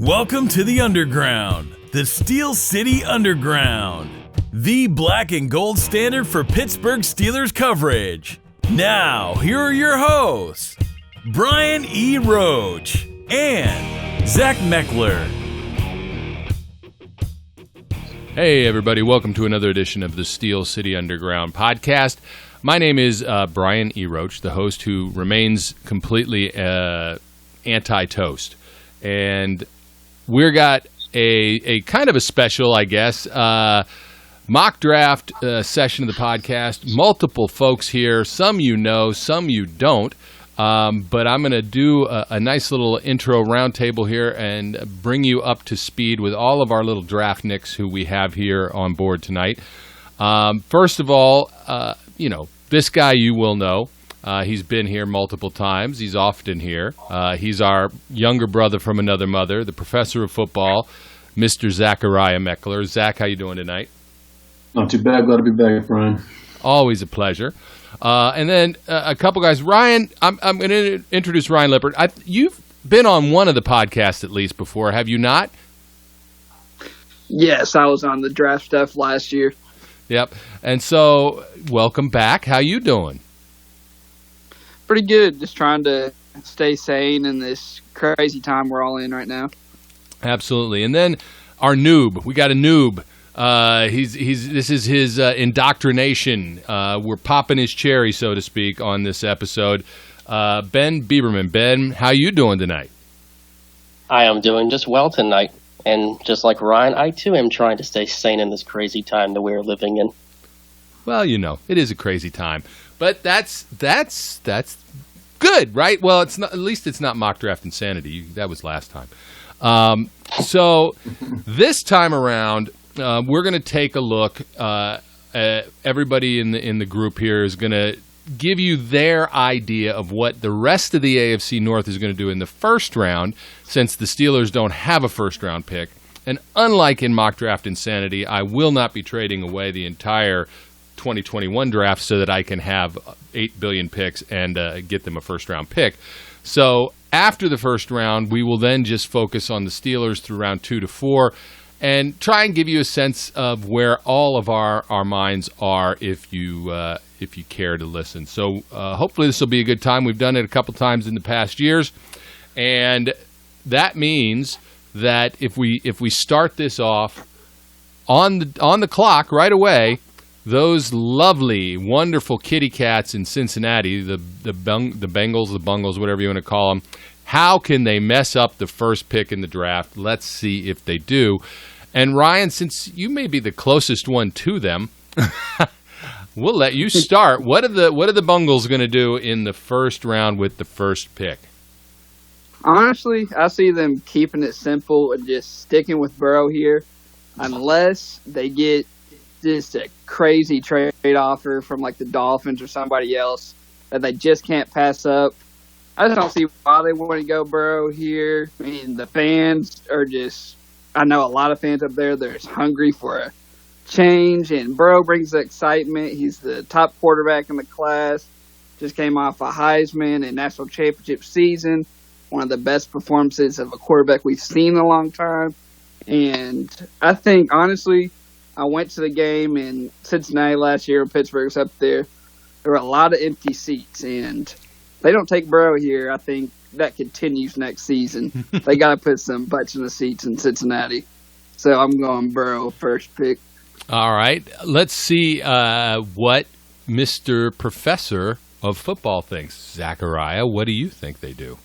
Welcome to the Underground, the Steel City Underground, the black and gold standard for Pittsburgh Steelers coverage. Now, here are your hosts, Brian E. Roach and Zach Metkler. Hey everybody, welcome to another edition of the Steel City Underground podcast. My name is Brian E. Roach, the host who remains completely anti-toast. And we've got a kind of a special, I guess, mock draft session of the podcast. Multiple folks here, some you know, some you don't. But I'm going to do a nice little intro roundtable here and bring you up to speed with all of our little draft nicks who we have here on board tonight. First of all, this guy you will know. He's been here multiple times. He's often here. He's our younger brother from another mother, the professor of football, Mr. Zachariah Metkler. Zach, how you doing tonight? Not too bad. Glad to be back, Brian. Always a pleasure. And then a couple guys. Ryan, I'm going to introduce Ryan Lippert. You've been on one of the podcasts at least before, have you not? Yes, I was on the draft stuff last year. Yep. And so, welcome back. How you doing? Pretty good. Just trying to stay sane in this crazy time we're all in right now. Absolutely. And then our noob. We got a noob. This is his indoctrination. We're popping his cherry, so to speak, on this episode. Ben Beberman. Ben, how you doing tonight? I am doing just well tonight. And just like Ryan, I too am trying to stay sane in this crazy time that we're living in. Well, it is a crazy time. But that's good, right? Well, it's not. At least it's not mock draft insanity. That was last time. So this time around, we're going to take a look. Everybody in the group here is going to give you their idea of what the rest of the AFC North is going to do in the first round, since the Steelers don't have a first-round pick. And unlike in mock draft insanity, I will not be trading away the entire 2021 draft so that I can have 8 billion picks and get them a first-round pick. So after the first round, we will then just focus on the Steelers through round 2 to 4 and try and give you a sense of where all of our minds are if you care to listen. So hopefully this will be a good time. We've done it a couple times in the past years, and that means that if we start this off on the clock right away, those lovely, wonderful kitty cats in Cincinnati, the Bengals, the Bungles, whatever you want to call them, how can they mess up the first pick in the draft? Let's see if they do. And Ryan, since you may be the closest one to them, we'll let you start. What are the Bungles going to do in the first round with the first pick? Honestly, I see them keeping it simple and just sticking with Burrow here, unless they get just a crazy trade offer from like the Dolphins or somebody else that they just can't pass up. I just don't see why they want to go Burrow here. I mean, the fans are just, I know a lot of fans up there, they're just hungry for a change, and Burrow brings the excitement. He's the top quarterback in the class, just came off a Heisman and national championship season, one of the best performances of a quarterback we've seen in a long time. And I think, honestly, I went to the game in Cincinnati last year, Pittsburgh's up there. There were a lot of empty seats, and if they don't take Burrow here, I think that continues next season. They got to put some butts in the seats in Cincinnati. So I'm going Burrow first pick. All right. Let's see what Mr. Professor of Football thinks. Zachariah, what do you think they do?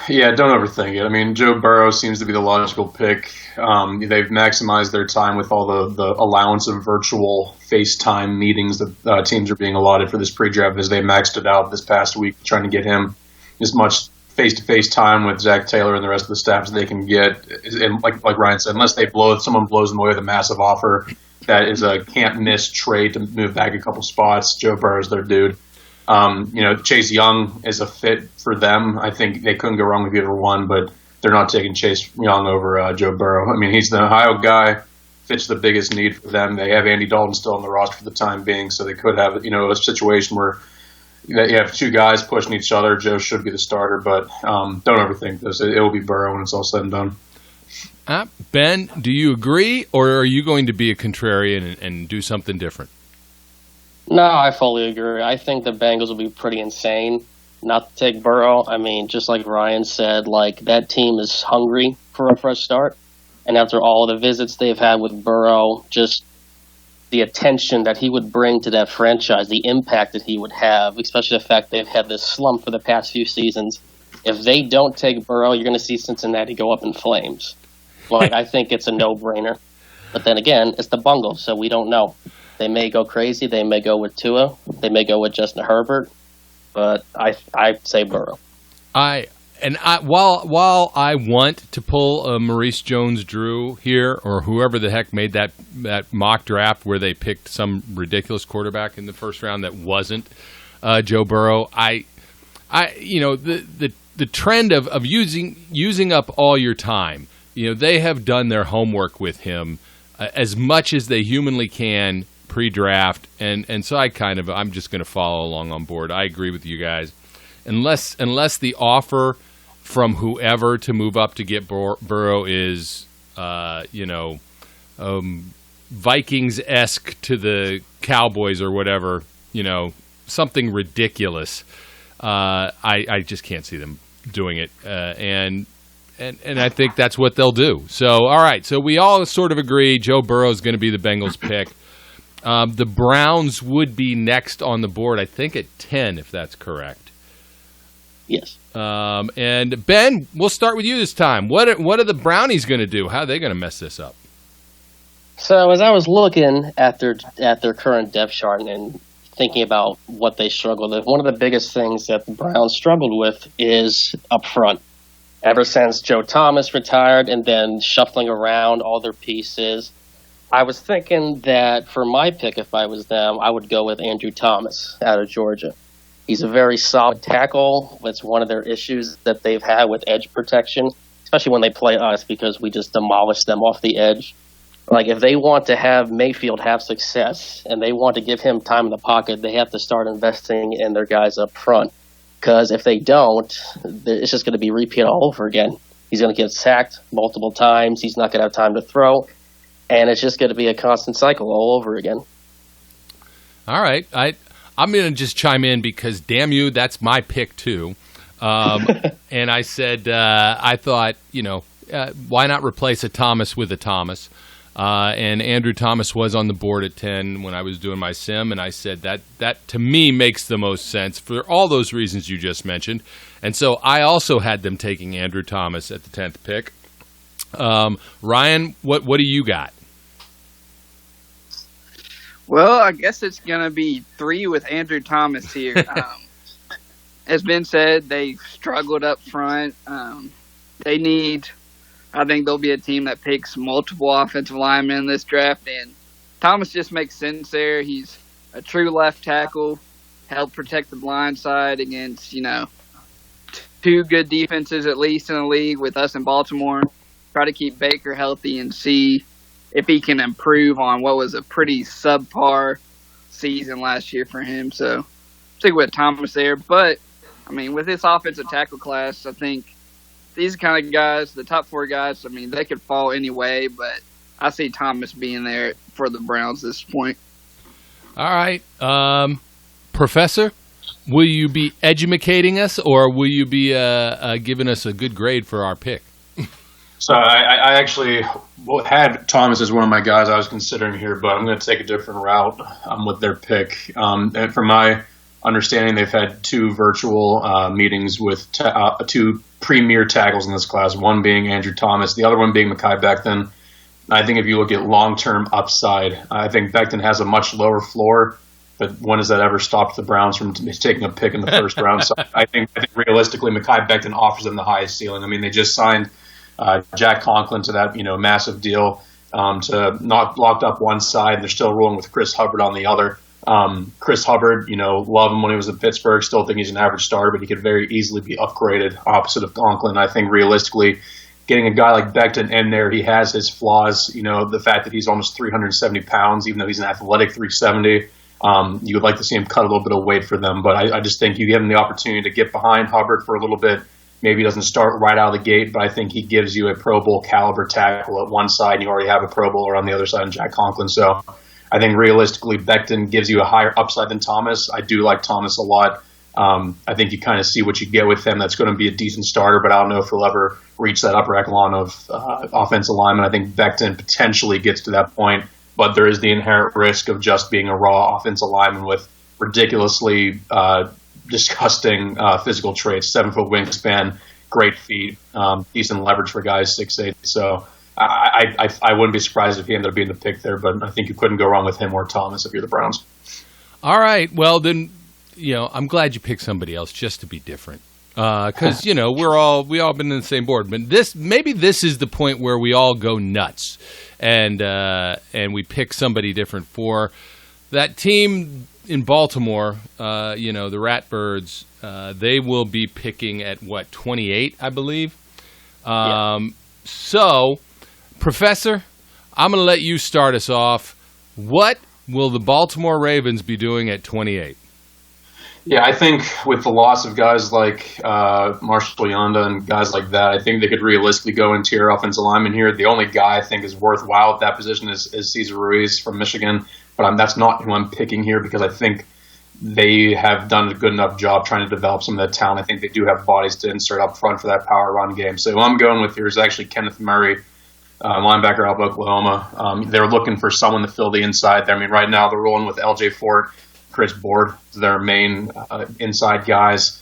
Yeah, don't overthink it. I mean, Joe Burrow seems to be the logical pick. They've maximized their time with all the allowance of virtual FaceTime meetings that teams are being allotted for this pre-draft, as they maxed it out this past week, trying to get him as much face-to-face time with Zach Taylor and the rest of the staff as they can get. And like Ryan said, unless someone blows them away with a massive offer that is a can't-miss trade to move back a couple spots, Joe Burrow's their dude. Chase Young is a fit for them. I think they couldn't go wrong with either one, but they're not taking Chase Young over Joe Burrow. I mean, he's the Ohio guy, fits the biggest need for them. They have Andy Dalton still on the roster for the time being, so they could have, a situation where you have two guys pushing each other. Joe should be the starter, but don't overthink this. It will be Burrow when it's all said and done. Ben, do you agree, or are you going to be a contrarian and do something different? No, I fully agree. I think the Bengals will be pretty insane not to take Burrow. I mean, just like Ryan said, like that team is hungry for a fresh start. And after all the visits they've had with Burrow, just the attention that he would bring to that franchise, the impact that he would have, especially the fact they've had this slump for the past few seasons. If they don't take Burrow, you're going to see Cincinnati go up in flames. Like, I think it's a no-brainer. But then again, it's the Bengals, so we don't know. They may go crazy. They may go with Tua. They may go with Justin Herbert. But I say Burrow. While I want to pull a Maurice Jones-Drew here, or whoever the heck made that mock draft where they picked some ridiculous quarterback in the first round that wasn't Joe Burrow, the trend of using up all your time, they have done their homework with him as much as they humanly can pre-draft, and so I'm just going to follow along on board. I agree with you guys, unless the offer from whoever to move up to get Burrow is Vikings-esque to the Cowboys or whatever, something ridiculous. I just can't see them doing it, and I think that's what they'll do. So, all right, so we all sort of agree Joe Burrow is going to be the Bengals pick. The Browns would be next on the board, I think at 10, if that's correct. Yes. And Ben, we'll start with you this time. What are the Brownies going to do? How are they going to mess this up? So as I was looking at their current depth chart and thinking about what they struggled with, one of the biggest things that the Browns struggled with is up front. Ever since Joe Thomas retired and then shuffling around all their pieces, I was thinking that for my pick, if I was them, I would go with Andrew Thomas out of Georgia. He's a very solid tackle. It's one of their issues that they've had with edge protection, especially when they play us because we just demolish them off the edge. Like, if they want to have Mayfield have success and they want to give him time in the pocket, they have to start investing in their guys up front. Because if they don't, it's just going to be repeat all over again. He's going to get sacked multiple times. He's not going to have time to throw. And it's just going to be a constant cycle all over again. All right. I'm going to just chime in because, damn you, that's my pick too. And I said, I thought, why not replace a Thomas with a Thomas? And Andrew Thomas was on the board at 10 when I was doing my sim, and I said that to me makes the most sense for all those reasons you just mentioned. And so I also had them taking Andrew Thomas at the 10th pick. Ryan, what do you got? Well, I guess it's going to be 3 with Andrew Thomas here. As Ben said, they struggled up front. I think there'll be a team that picks multiple offensive linemen in this draft, and Thomas just makes sense there. He's a true left tackle, helped protect the blind side against, 2 good defenses at least in the league with us in Baltimore. Try to keep Baker healthy and see if he can improve on what was a pretty subpar season last year for him. So, stick with Thomas there. But, with this offensive tackle class, I think these kind of guys, the top 4 guys, they could fall anyway, but I see Thomas being there for the Browns at this point. All right. Professor, will you be edumacating us, or will you be giving us a good grade for our pick? So I actually had Thomas as one of my guys I was considering here, but I'm going to take a different route with their pick. And from my understanding, they've had 2 virtual meetings with 2 premier tackles in this class, one being Andrew Thomas, the other one being Mekhi Becton. I think if you look at long-term upside, I think Becton has a much lower floor, but when has that ever stopped the Browns from taking a pick in the first round? So I think realistically, Mekhi Becton offers them the highest ceiling. They just signed Jack Conklin to that massive deal to not locked up one side, and they're still rolling with Chris Hubbard on the other. Chris Hubbard, love him when he was in Pittsburgh, still think he's an average starter, but he could very easily be upgraded opposite of Conklin. I think realistically, getting a guy like Becton in there, he has his flaws. The fact that he's almost 370 pounds, even though he's an athletic 370, you would like to see him cut a little bit of weight for them. But I just think you give him the opportunity to get behind Hubbard for a little bit, Maybe he doesn't start right out of the gate, but I think he gives you a Pro Bowl caliber tackle at one side, and you already have a Pro Bowler on the other side in Jack Conklin. So I think realistically, Becton gives you a higher upside than Thomas. I do like Thomas a lot. I think you kind of see what you get with him. That's going to be a decent starter, but I don't know if he'll ever reach that upper echelon of offensive lineman. I think Becton potentially gets to that point, but there is the inherent risk of just being a raw offensive lineman with ridiculously disgusting physical traits, 7-foot wingspan, great feet, decent leverage for guys 6'8". So I wouldn't be surprised if he ended up being the pick there, but I think you couldn't go wrong with him or Thomas if you're the Browns. All right. Well, then, I'm glad you picked somebody else just to be different. Because, we all been in the same board. But maybe this is the point where we all go nuts and we pick somebody different for that team in Baltimore, the Ratbirds. They will be picking at, 28, I believe? So, Professor, I'm going to let you start us off. What will the Baltimore Ravens be doing at 28? Yeah, I think with the loss of guys like Marshall Yanda and guys like that, I think they could realistically go interior offensive lineman here. The only guy I think is worthwhile at that position is Cesar Ruiz from Michigan, but that's not who I'm picking here because I think they have done a good enough job trying to develop some of that talent. I think they do have bodies to insert up front for that power run game. So who I'm going with here is actually Kenneth Murray, linebacker out of Oklahoma. They're looking for someone to fill the inside there. I mean, right now they're rolling with L.J. Fort, Chris Board, their main inside guys,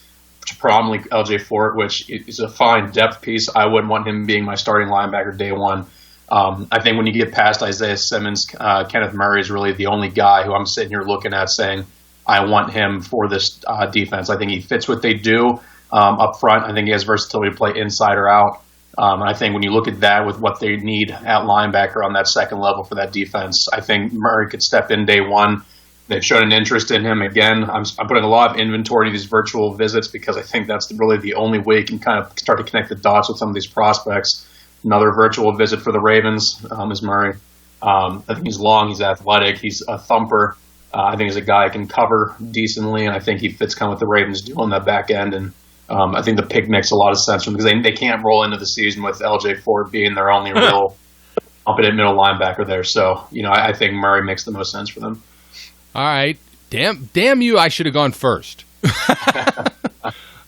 predominantly L.J. Fort, which is a fine depth piece. I wouldn't want him being my starting linebacker day one. I think when you get past Isaiah Simmons, Kenneth Murray is really the only guy who I'm sitting here looking at saying, I want him for this defense. I think he fits what they do up front. I think he has versatility to play inside or out. And I think when you look at that with what they need at linebacker on that second level for that defense, I think Murray could step in day one. They've shown an interest in him. Again, I'm putting a lot of inventory to these virtual visits because I think that's really the only way you can kind of start to connect the dots with some of these prospects. Another virtual visit for the Ravens is Murray. I think he's long, he's athletic, he's a thumper. I think he's a guy who can cover decently, and I think he fits kind of what the Ravens do on that back end. And I think the pick makes a lot of sense for them because they can't roll into the season with L.J. Ford being their only real competent middle linebacker there. So, I think Murray makes the most sense for them. All right. Damn you, I should have gone first.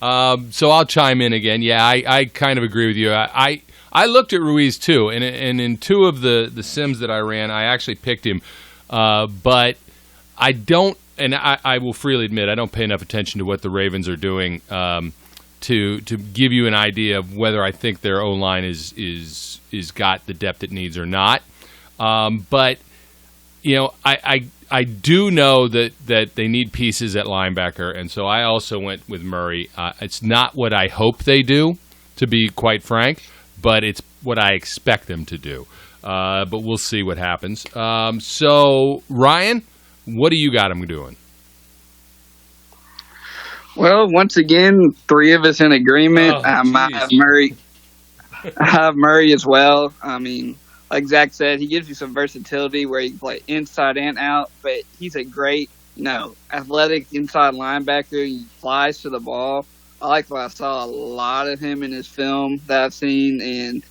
So I'll chime in again. Yeah, I kind of agree with you. I looked at Ruiz too, and in two of the sims that I ran, I actually picked him. But I don't, and I will freely admit, I don't pay enough attention to what the Ravens are doing to give you an idea of whether I think their O-line is got the depth it needs or not. But I do know that they need pieces at linebacker, and so I also went with Murray. It's not what I hope they do, to be quite frank, but it's what I expect them to do. But we'll see what happens. So, Ryan, what do you got them doing? Well, once again, three of us in agreement. I have Murray as well. I mean, like Zach said, he gives you some versatility where he can play inside and out, but he's a great, athletic inside linebacker. He flies to the ball. I like what I saw a lot of him in his film that I've seen, and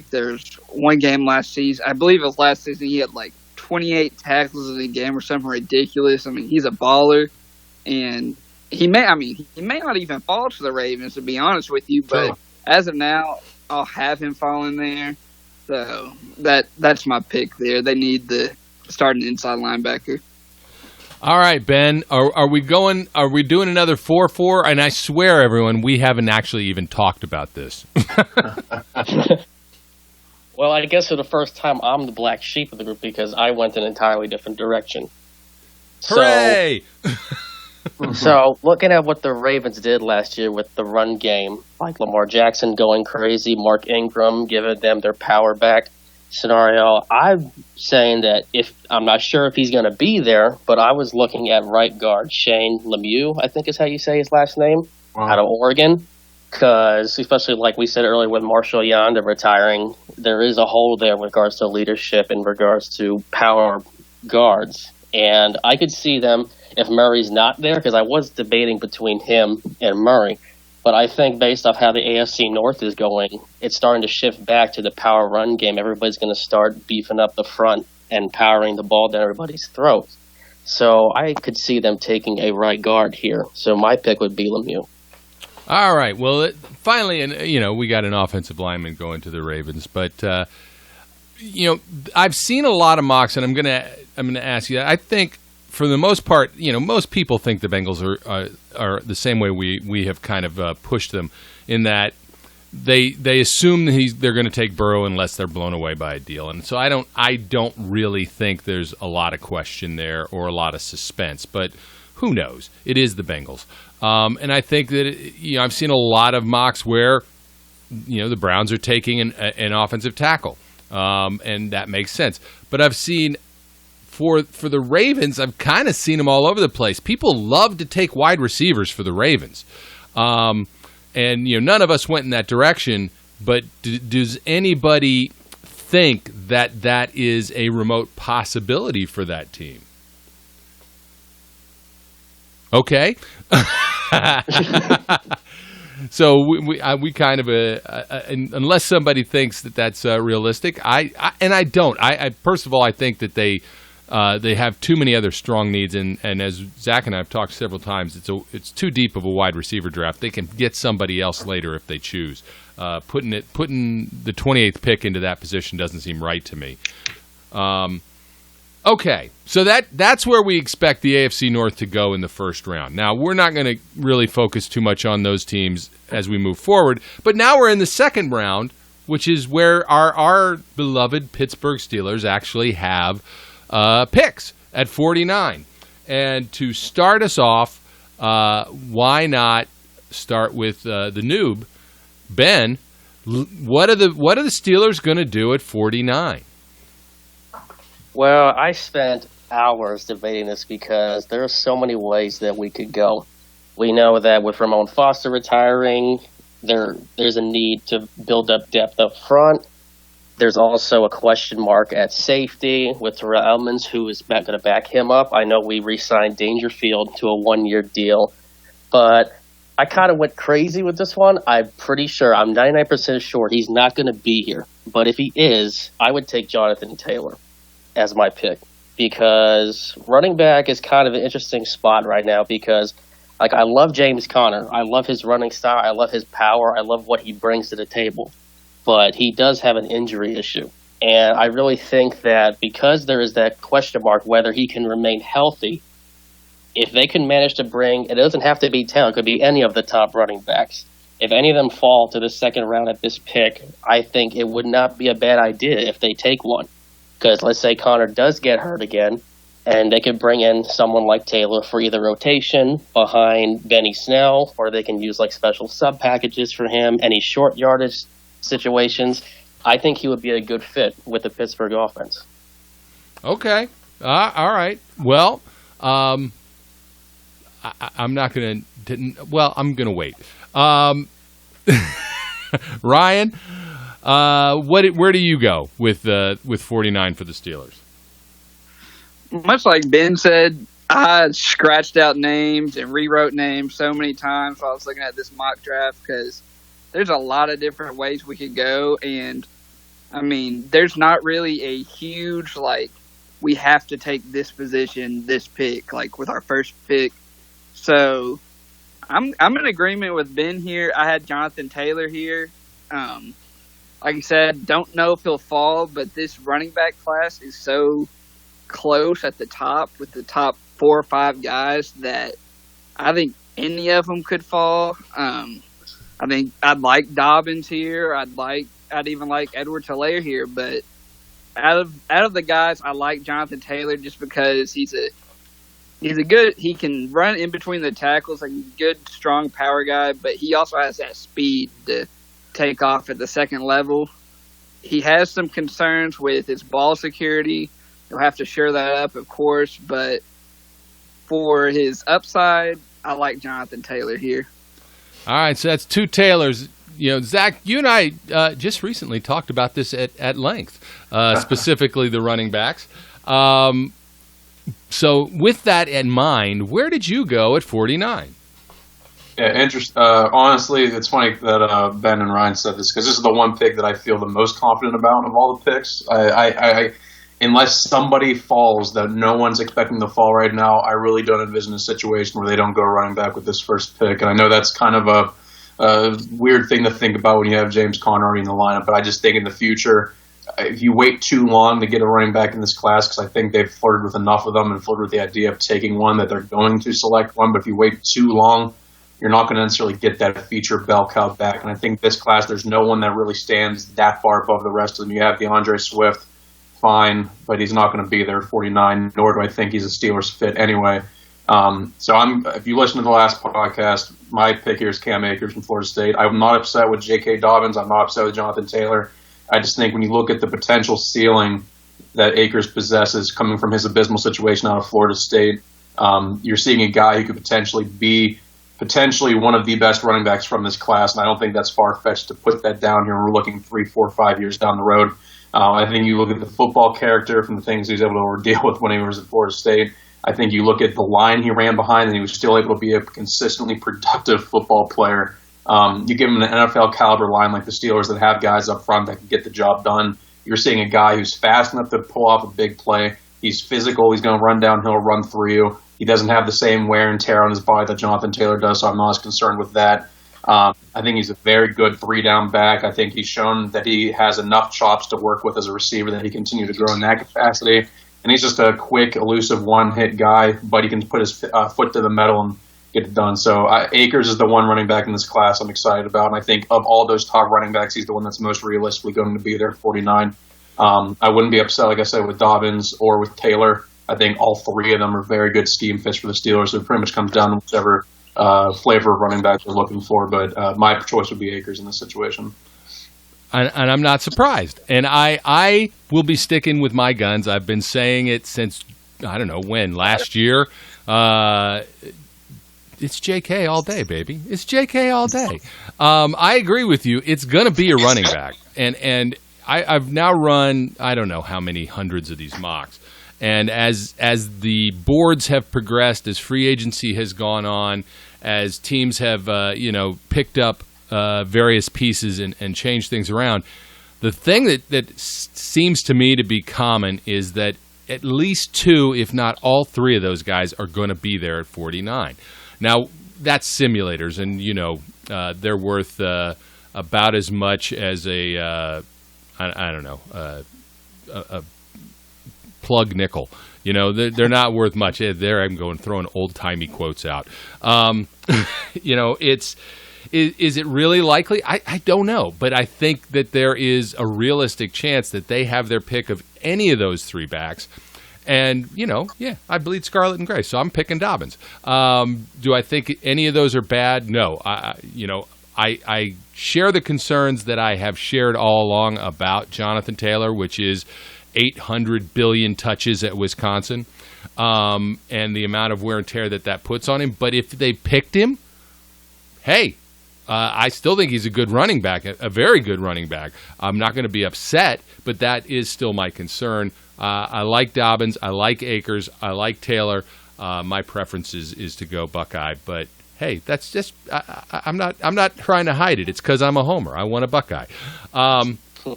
there's one game last season. I believe it was last season. He had 28 tackles in a game or something ridiculous. I mean, he's a baller, and he may not even fall to the Ravens, to be honest with you, but as of now, I'll have him fall in there. So that's my pick there. They need the starting inside linebacker. All right, Ben. Are we doing another 4-4? And I swear, everyone, we haven't actually even talked about this. Well, I guess for the first time, I'm the black sheep of the group because I went an entirely different direction. Hooray! So, looking at what the Ravens did last year with the run game, like Lamar Jackson going crazy, Mark Ingram giving them their power back scenario, I'm saying that I'm not sure if he's going to be there, but I was looking at right guard Shane Lemieux, I think is how you say his last name, out of Oregon. Because, especially like we said earlier with Marshall Yanda retiring, there is a hole there with regards to leadership, in regards to power guards. And I could see them, if Murray's not there, because I was debating between him and Murray, But I think based off how the AFC North is going, it's starting to shift back to the power run game. Everybody's going to start beefing up the front and powering the ball down everybody's throats. So I could see them taking a right guard here. So my pick would be Lemieux. All right. Well, finally, and we got an offensive lineman going to the Ravens, but I've seen a lot of mocks, and I'm gonna ask you. I think for the most part, most people think the Bengals are the same way we have kind of pushed them, in that they assume they're going to take Burrow unless they're blown away by a deal, and so I don't really think there's a lot of question there or a lot of suspense, but who knows? It is the Bengals, and I think that I've seen a lot of mocks where the Browns are taking an offensive tackle, and that makes sense. But I've seen for the Ravens, I've kind of seen them all over the place. People love to take wide receivers for the Ravens, and none of us went in that direction. But does anybody think that is a remote possibility for that team? Okay. So we kind of unless somebody thinks that's realistic, I don't. I first of all, I think that they have too many other strong needs, and as Zach and I have talked several times, it's too deep of a wide receiver draft. They can get somebody else later if they choose. Putting the 28th pick into that position doesn't seem right to me. Okay, so that's where we expect the AFC North to go in the first round. Now, we're not going to really focus too much on those teams as we move forward, but now we're in the second round, which is where our beloved Pittsburgh Steelers actually have picks at 49. And to start us off, why not start with the noob, Ben? What are the Steelers going to do at 49? Well, I spent hours debating this because there are so many ways that we could go. We know that with Ramon Foster retiring, there's a need to build up depth up front. There's also a question mark at safety with Terrell Edmonds, who is going to back him up. I know we re-signed Dangerfield to a one-year deal, but I kind of went crazy with this one. I'm pretty sure, I'm 99% sure he's not going to be here. But if he is, I would take Jonathan Taylor as my pick, because running back is kind of an interesting spot right now, because I love James Conner. I love his running style. I love his power. I love what he brings to the table. But he does have an injury issue. And I really think that because there is that question mark whether he can remain healthy, if they can manage to bring, it doesn't have to be Taylor, it could be any of the top running backs. If any of them fall to the second round at this pick, I think it would not be a bad idea if they take one. Because let's say Connor does get hurt again, and they could bring in someone like Taylor for either rotation behind Benny Snell, or they can use special sub packages for him, any short yardage situations. I think he would be a good fit with the Pittsburgh offense. Okay. All right. Well, I'm not going to. Well, I'm going to wait. Ryan. Where do you go with 49 for the Steelers? Much like Ben said, I scratched out names and rewrote names so many times while I was looking at this mock draft, because there's a lot of different ways we could go. And, I mean, there's not really a huge, we have to take this position, this pick, with our first pick. So I'm in agreement with Ben here. I had Jonathan Taylor here. Like I said, don't know if he'll fall, but this running back class is so close at the top with the top 4 or 5 guys that I think any of them could fall. I think I'd like Dobbins here. I'd even like Edwards-Helaire here, but out of the guys, I like Jonathan Taylor just because he can run in between the tackles, a good, strong power guy, but he also has that speed to take off at the second level. He has some concerns with his ball security. He'll have to shore that up, of course, but for his upside, I like Jonathan Taylor here. All right, so that's 2 Taylors. Zach, you and I just recently talked about this at length, specifically the running backs. So with that in mind, where did you go at 49? Yeah, honestly, it's funny that Ben and Ryan said this because this is the one pick that I feel the most confident about of all the picks. Unless somebody falls that no one's expecting to fall right now, I really don't envision a situation where they don't go running back with this first pick. And I know that's kind of a weird thing to think about when you have James Conner already in the lineup, but I just think in the future, if you wait too long to get a running back in this class, because I think they've flirted with enough of them and flirted with the idea of taking one that they're going to select one, but if you wait too long, you're not going to necessarily get that feature bell cow back. And I think this class, there's no one that really stands that far above the rest of them. You have DeAndre Swift, fine, but he's not going to be there at 49, nor do I think he's a Steelers fit anyway. If you listen to the last podcast, my pick here is Cam Akers from Florida State. I'm not upset with J.K. Dobbins. I'm not upset with Jonathan Taylor. I just think when you look at the potential ceiling that Akers possesses coming from his abysmal situation out of Florida State, you're seeing a guy who could potentially be one of the best running backs from this class, and I don't think that's far-fetched to put that down here. We're looking 3, 4, 5 years down the road. I think you look at the football character from the things he was able to deal with when he was at Florida State. I think you look at the line he ran behind, and he was still able to be a consistently productive football player. You give him an NFL caliber line like the Steelers that have guys up front that can get the job done. You're seeing a guy who's fast enough to pull off a big play. He's physical. He's going to run downhill, run through you. He doesn't have the same wear and tear on his body that Jonathan Taylor does, so I'm not as concerned with that. I think he's a very good 3-down back. I think he's shown that he has enough chops to work with as a receiver that he continue to grow in that capacity. And he's just a quick, elusive one-hit guy, but he can put his foot to the metal and get it done. So Akers is the one running back in this class I'm excited about. And I think of all those top running backs, he's the one that's most realistically going to be there at 49. I wouldn't be upset, like I said, with Dobbins or with Taylor. I think all three of them are very good scheme fits for the Steelers. So it pretty much comes down to whichever flavor of running back they're looking for. But my choice would be Akers in this situation. And I'm not surprised. And I will be sticking with my guns. I've been saying it since, I don't know when, last year. It's JK all day, baby. It's JK all day. I agree with you. It's going to be a running back. And I've now run, I don't know how many hundreds of these mocks. And as the boards have progressed, as free agency has gone on, as teams have picked up various pieces and changed things around, the thing that seems to me to be common is that at least two, if not all three of those guys are going to be there at 49. Now, that's simulators, and they're worth about as much as a plug nickel. They're not worth much. There I'm going throwing old-timey quotes out. Is it really likely? I don't know, but I think that there is a realistic chance that they have their pick of any of those three backs. And, I bleed scarlet and gray, so I'm picking Dobbins. Do I think any of those are bad? No. I share the concerns that I have shared all along about Jonathan Taylor, which is 800 billion touches at Wisconsin, and the amount of wear and tear that puts on him. But if they picked him, hey, I still think he's a good running back, a very good running back. I'm not going to be upset, but that is still my concern. I like Dobbins. I like Akers. I like Taylor. My preference is to go Buckeye. But hey, that's just I'm not trying to hide it. It's because I'm a homer. I want a Buckeye.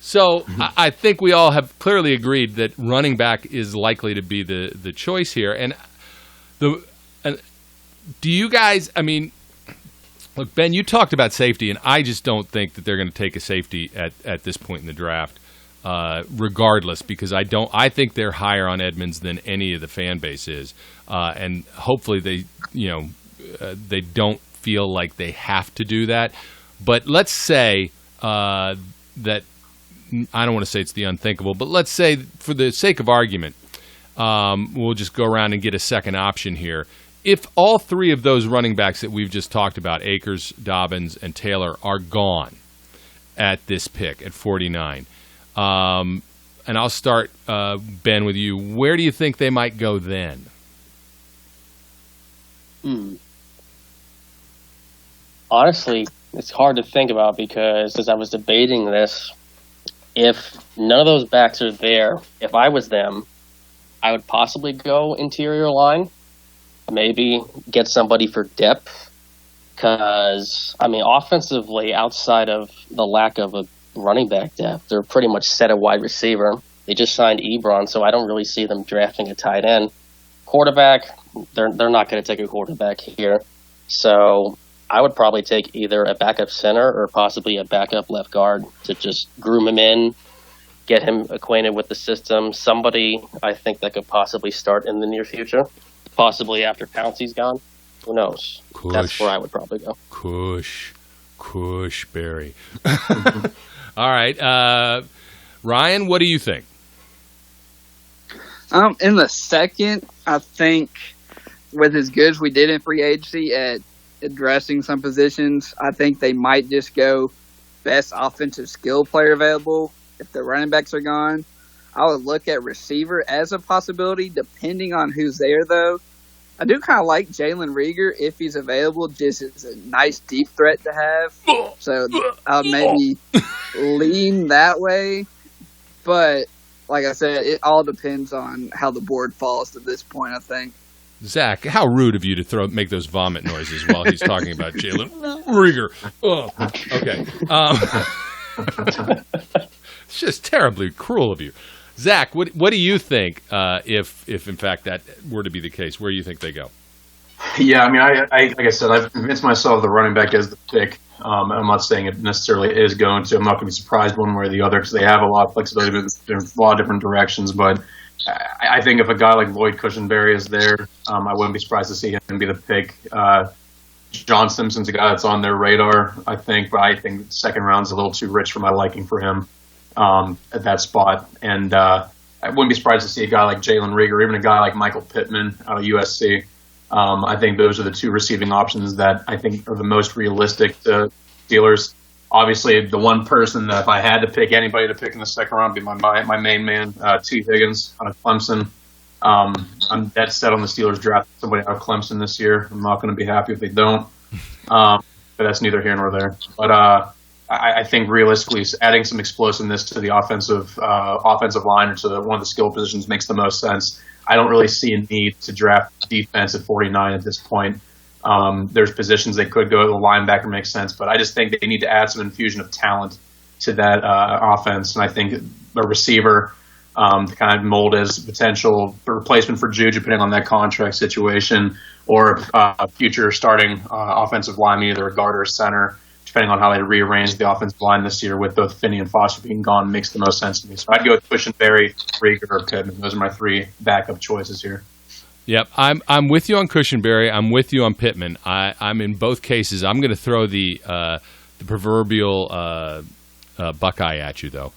So I think we all have clearly agreed that running back is likely to be the choice here. And do you guys? I mean, look, Ben, you talked about safety, and I just don't think that they're going to take a safety at this point in the draft. Regardless, because I think they're higher on Edmonds than any of the fan base is, and hopefully they don't feel like they have to do that. But let's say that I don't want to say it's the unthinkable, but let's say for the sake of argument, we'll just go around and get a second option here. If all three of those running backs that we've just talked about, Akers, Dobbins, and Taylor, are gone at this pick at 49. And I'll start, Ben, with you. Where do you think they might go then? Honestly, it's hard to think about because as I was debating this, if none of those backs are there, if I was them, I would possibly go interior line, maybe get somebody for depth, Because, I mean, offensively, outside of the lack of a running back depth, they're pretty much set at wide receiver. They just signed Ebron, so I don't really see them drafting a tight end. Quarterback, they're not going to take a quarterback here. So I would probably take either a backup center or possibly a backup left guard to just groom him in, get him acquainted with the system. Somebody I think that could possibly start in the near future, possibly after Pouncey's gone. Who knows? Cush. That's where I would probably go. Cushberry. All right. Ryan, what do you think? In the second, I think with as good as we did in free agency at addressing some positions, I think they might just go best offensive skill player available if the running backs are gone. I would look at receiver as a possibility, depending on who's there, though. I do kind of like Jalen Rieger if he's available, just as a nice deep threat to have. So I would maybe lean that way. But like I said, it all depends on how the board falls at this point, I think. Zach, how rude of you to make those vomit noises while he's talking about Jalen Rieger. Oh, okay. It's just terribly cruel of you. Zach, what do you think if in fact that were to be the case? Where do you think they go? Yeah, I mean, I like I said, I've convinced myself the running back is the pick. I'm not saying it necessarily is going to. I'm not going to be surprised one way or the other because they have a lot of flexibility in a lot of different directions. But I think if a guy like Lloyd Cushenberry is there, I wouldn't be surprised to see him be the pick. John Simpson's a guy that's on their radar, I think, but I think the second round's a little too rich for my liking for him at that spot. And I wouldn't be surprised to see a guy like Jalen Rieger or even a guy like Michael Pittman out of USC. I think those are the two receiving options that I think are the most realistic to Steelers. Obviously, the one person that if I had to pick anybody to pick in the second round would be my main man, T. Higgins out of Clemson. I'm dead set on the Steelers drafting somebody out of Clemson this year. I'm not going to be happy if they don't. But that's neither here nor there. But I think realistically, adding some explosiveness to the offensive line or to one of the skill positions makes the most sense. I don't really see a need to draft defense at 49 at this point. There's positions they could go. The linebacker makes sense, but I just think they need to add some infusion of talent to that offense. And I think a receiver to kind of mold as potential replacement for Juju, depending on that contract situation, or a future starting offensive lineman, either a guard or a center, depending on how they rearrange the offensive line this year with both Finney and Foster being gone, makes the most sense to me. So I'd go with Cushenberry, Rieger, or Pittman. Those are my three backup choices here. Yep, I'm with you on Cushenberry. I'm with you on Pittman. I'm in both cases. I'm going to throw the proverbial Buckeye at you, though.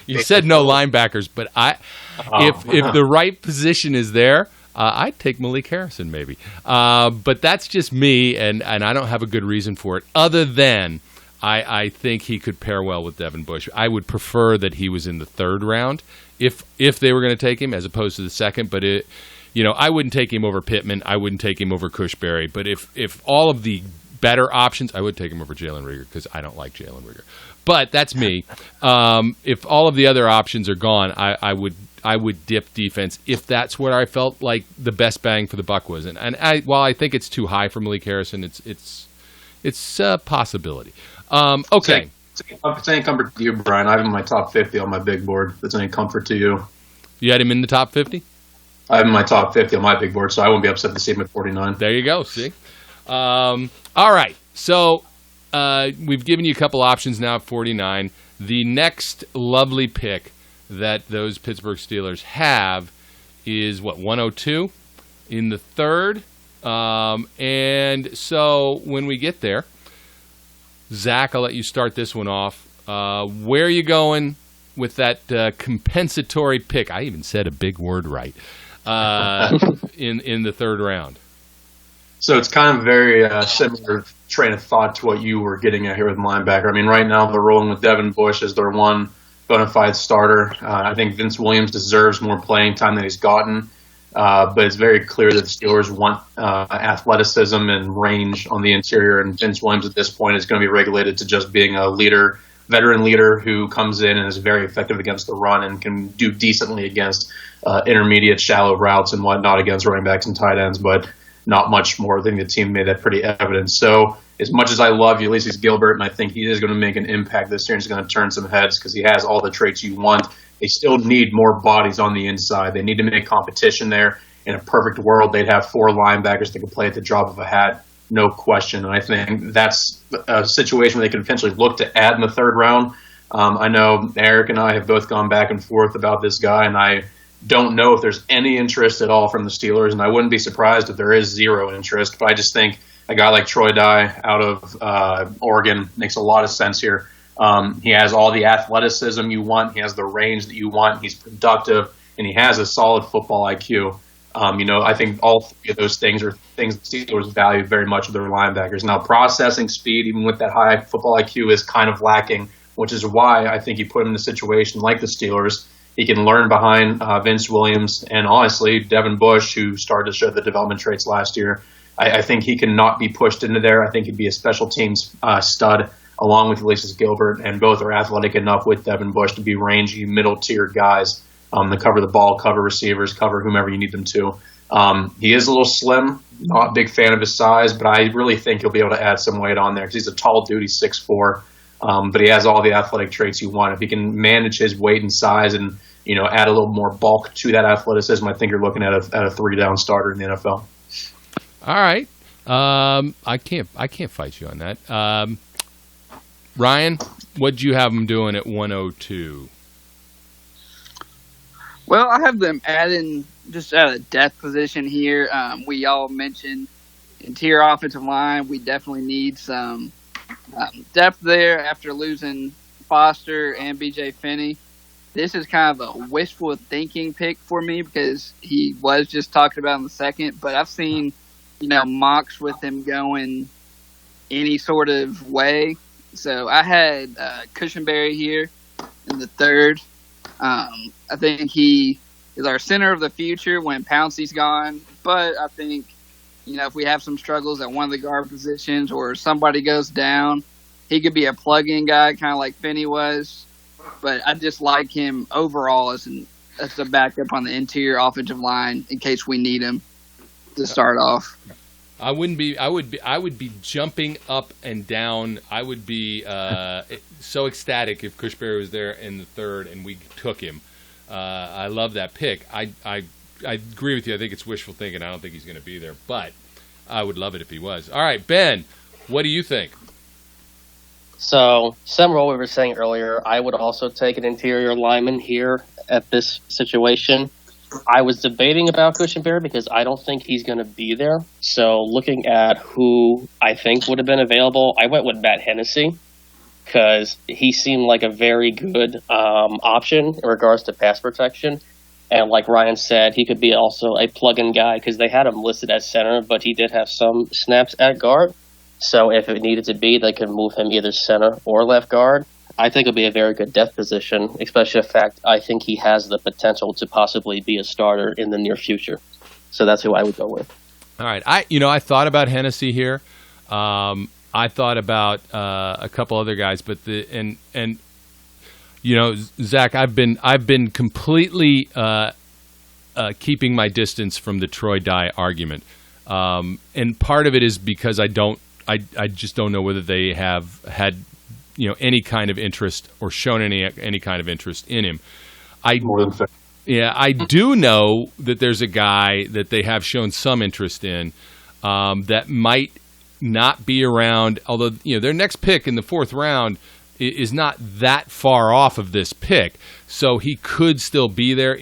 You said no linebackers, but if the right position is there, I'd take Malik Harrison maybe. But that's just me, and I don't have a good reason for it, other than I think he could pair well with Devin Bush. I would prefer that he was in the third round if they were going to take him as opposed to the second. But I wouldn't take him over Pittman. I wouldn't take him over Cushenberry. But if all of the better options, I would take him over Jalen Rieger because I don't like Jalen Rieger. But that's me. If all of the other options are gone, I would dip defense if that's what I felt like the best bang for the buck was. And while I think it's too high for Malik Harrison, it's a possibility. Okay. If it's any comfort to you, Brian, I have him in my top 50 on my big board. If it's any comfort to you. You had him in the top 50? I have him in my top 50 on my big board, so I won't be upset to see him at 49. There you go. See? All right. So we've given you a couple options now at 49. The next lovely pick that those Pittsburgh Steelers have is, 102 in the third? And so when we get there, Zach, I'll let you start this one off. Where are you going with that compensatory pick? I even said a big word right. In the third round. So it's kind of very similar train of thought to what you were getting at here with linebacker. I mean, right now they're rolling with Devin Bush as their one bona fide starter. I think Vince Williams deserves more playing time than he's gotten. But it's very clear that the Steelers want athleticism and range on the interior, and Vince Williams at this point is going to be regulated to just being a leader, veteran leader who comes in and is very effective against the run and can do decently against intermediate, shallow routes and whatnot against running backs and tight ends. But not much more. I think the team made that pretty evident. So as much as I love Ulysses Gilbert, and I think he is going to make an impact this year, and he's going to turn some heads because he has all the traits you want, they still need more bodies on the inside. They need to make competition there. In a perfect world, they'd have 4 linebackers that could play at the drop of a hat, no question. And I think that's a situation where they could potentially look to add in the 3rd round. I know Eric and I have both gone back and forth about this guy, and I don't know if there's any interest at all from the Steelers, and I wouldn't be surprised if there is 0 interest. But I just think a guy like Troy Dye out of Oregon makes a lot of sense here. He has all the athleticism you want. He has the range that you want. He's productive, and he has a solid football IQ. I think all 3 of those things are things the Steelers value very much with their linebackers. Now, processing speed, even with that high football IQ, is kind of lacking, which is why I think you put him in a situation like the Steelers. He can learn behind Vince Williams and, honestly, Devin Bush, who started to show the development traits last year. I think he can not be pushed into there. I think he'd be a special teams stud along with Ulysses Gilbert, and both are athletic enough with Devin Bush to be rangy, middle-tier guys to cover the ball, cover receivers, cover whomever you need them to. He is a little slim, not a big fan of his size, but I really think he'll be able to add some weight on there because he's a tall dude. He's 6'4", but he has all the athletic traits you want. If he can manage his weight and size and add a little more bulk to that athleticism, I think you're looking at a 3-down starter in the NFL. All right, I can't fight you on that. Ryan, what'd you have them doing at 102? Well, I have them adding just at a depth position here. We all mentioned interior offensive line. We definitely need some depth there after losing Foster and B.J. Finney. This is kind of a wishful thinking pick for me because he was just talked about in the 2nd, but I've seen, mocks with him going any sort of way. So I had Cushenberry here in the 3rd. I think he is our center of the future when Pouncey's gone. But I think, if we have some struggles at one of the guard positions or somebody goes down, he could be a plug-in guy, kind of like Finney was. But I just like him overall as a backup on the interior offensive line in case we need him to start off. I would be jumping up and down. I would be so ecstatic if Cushenberry was there in the 3rd and we took him. I love that pick. I agree with you. I think it's wishful thinking. I don't think he's going to be there, but I would love it if he was. All right, Ben, what do you think? So, similar to what we were saying earlier, I would also take an interior lineman here at this situation. I was debating about Cushenberry because I don't think he's going to be there. So looking at who I think would have been available, I went with Matt Hennessy because he seemed like a very good option in regards to pass protection. And like Ryan said, he could be also a plug-in guy because they had him listed as center, but he did have some snaps at guard. So if it needed to be, they could move him either center or left guard. I think it'll be a very good depth position, especially the fact I think he has the potential to possibly be a starter in the near future. So that's who I would go with. All right. I thought about Hennessy here. I thought about a couple other guys, but Zach, I've been completely keeping my distance from the Troy Dye argument. And part of it is because I just don't know whether they have had any kind of interest or shown any kind of interest in him. I do know that there's a guy that they have shown some interest in that might not be around. Although their next pick in the 4th round is not that far off of this pick, so he could still be there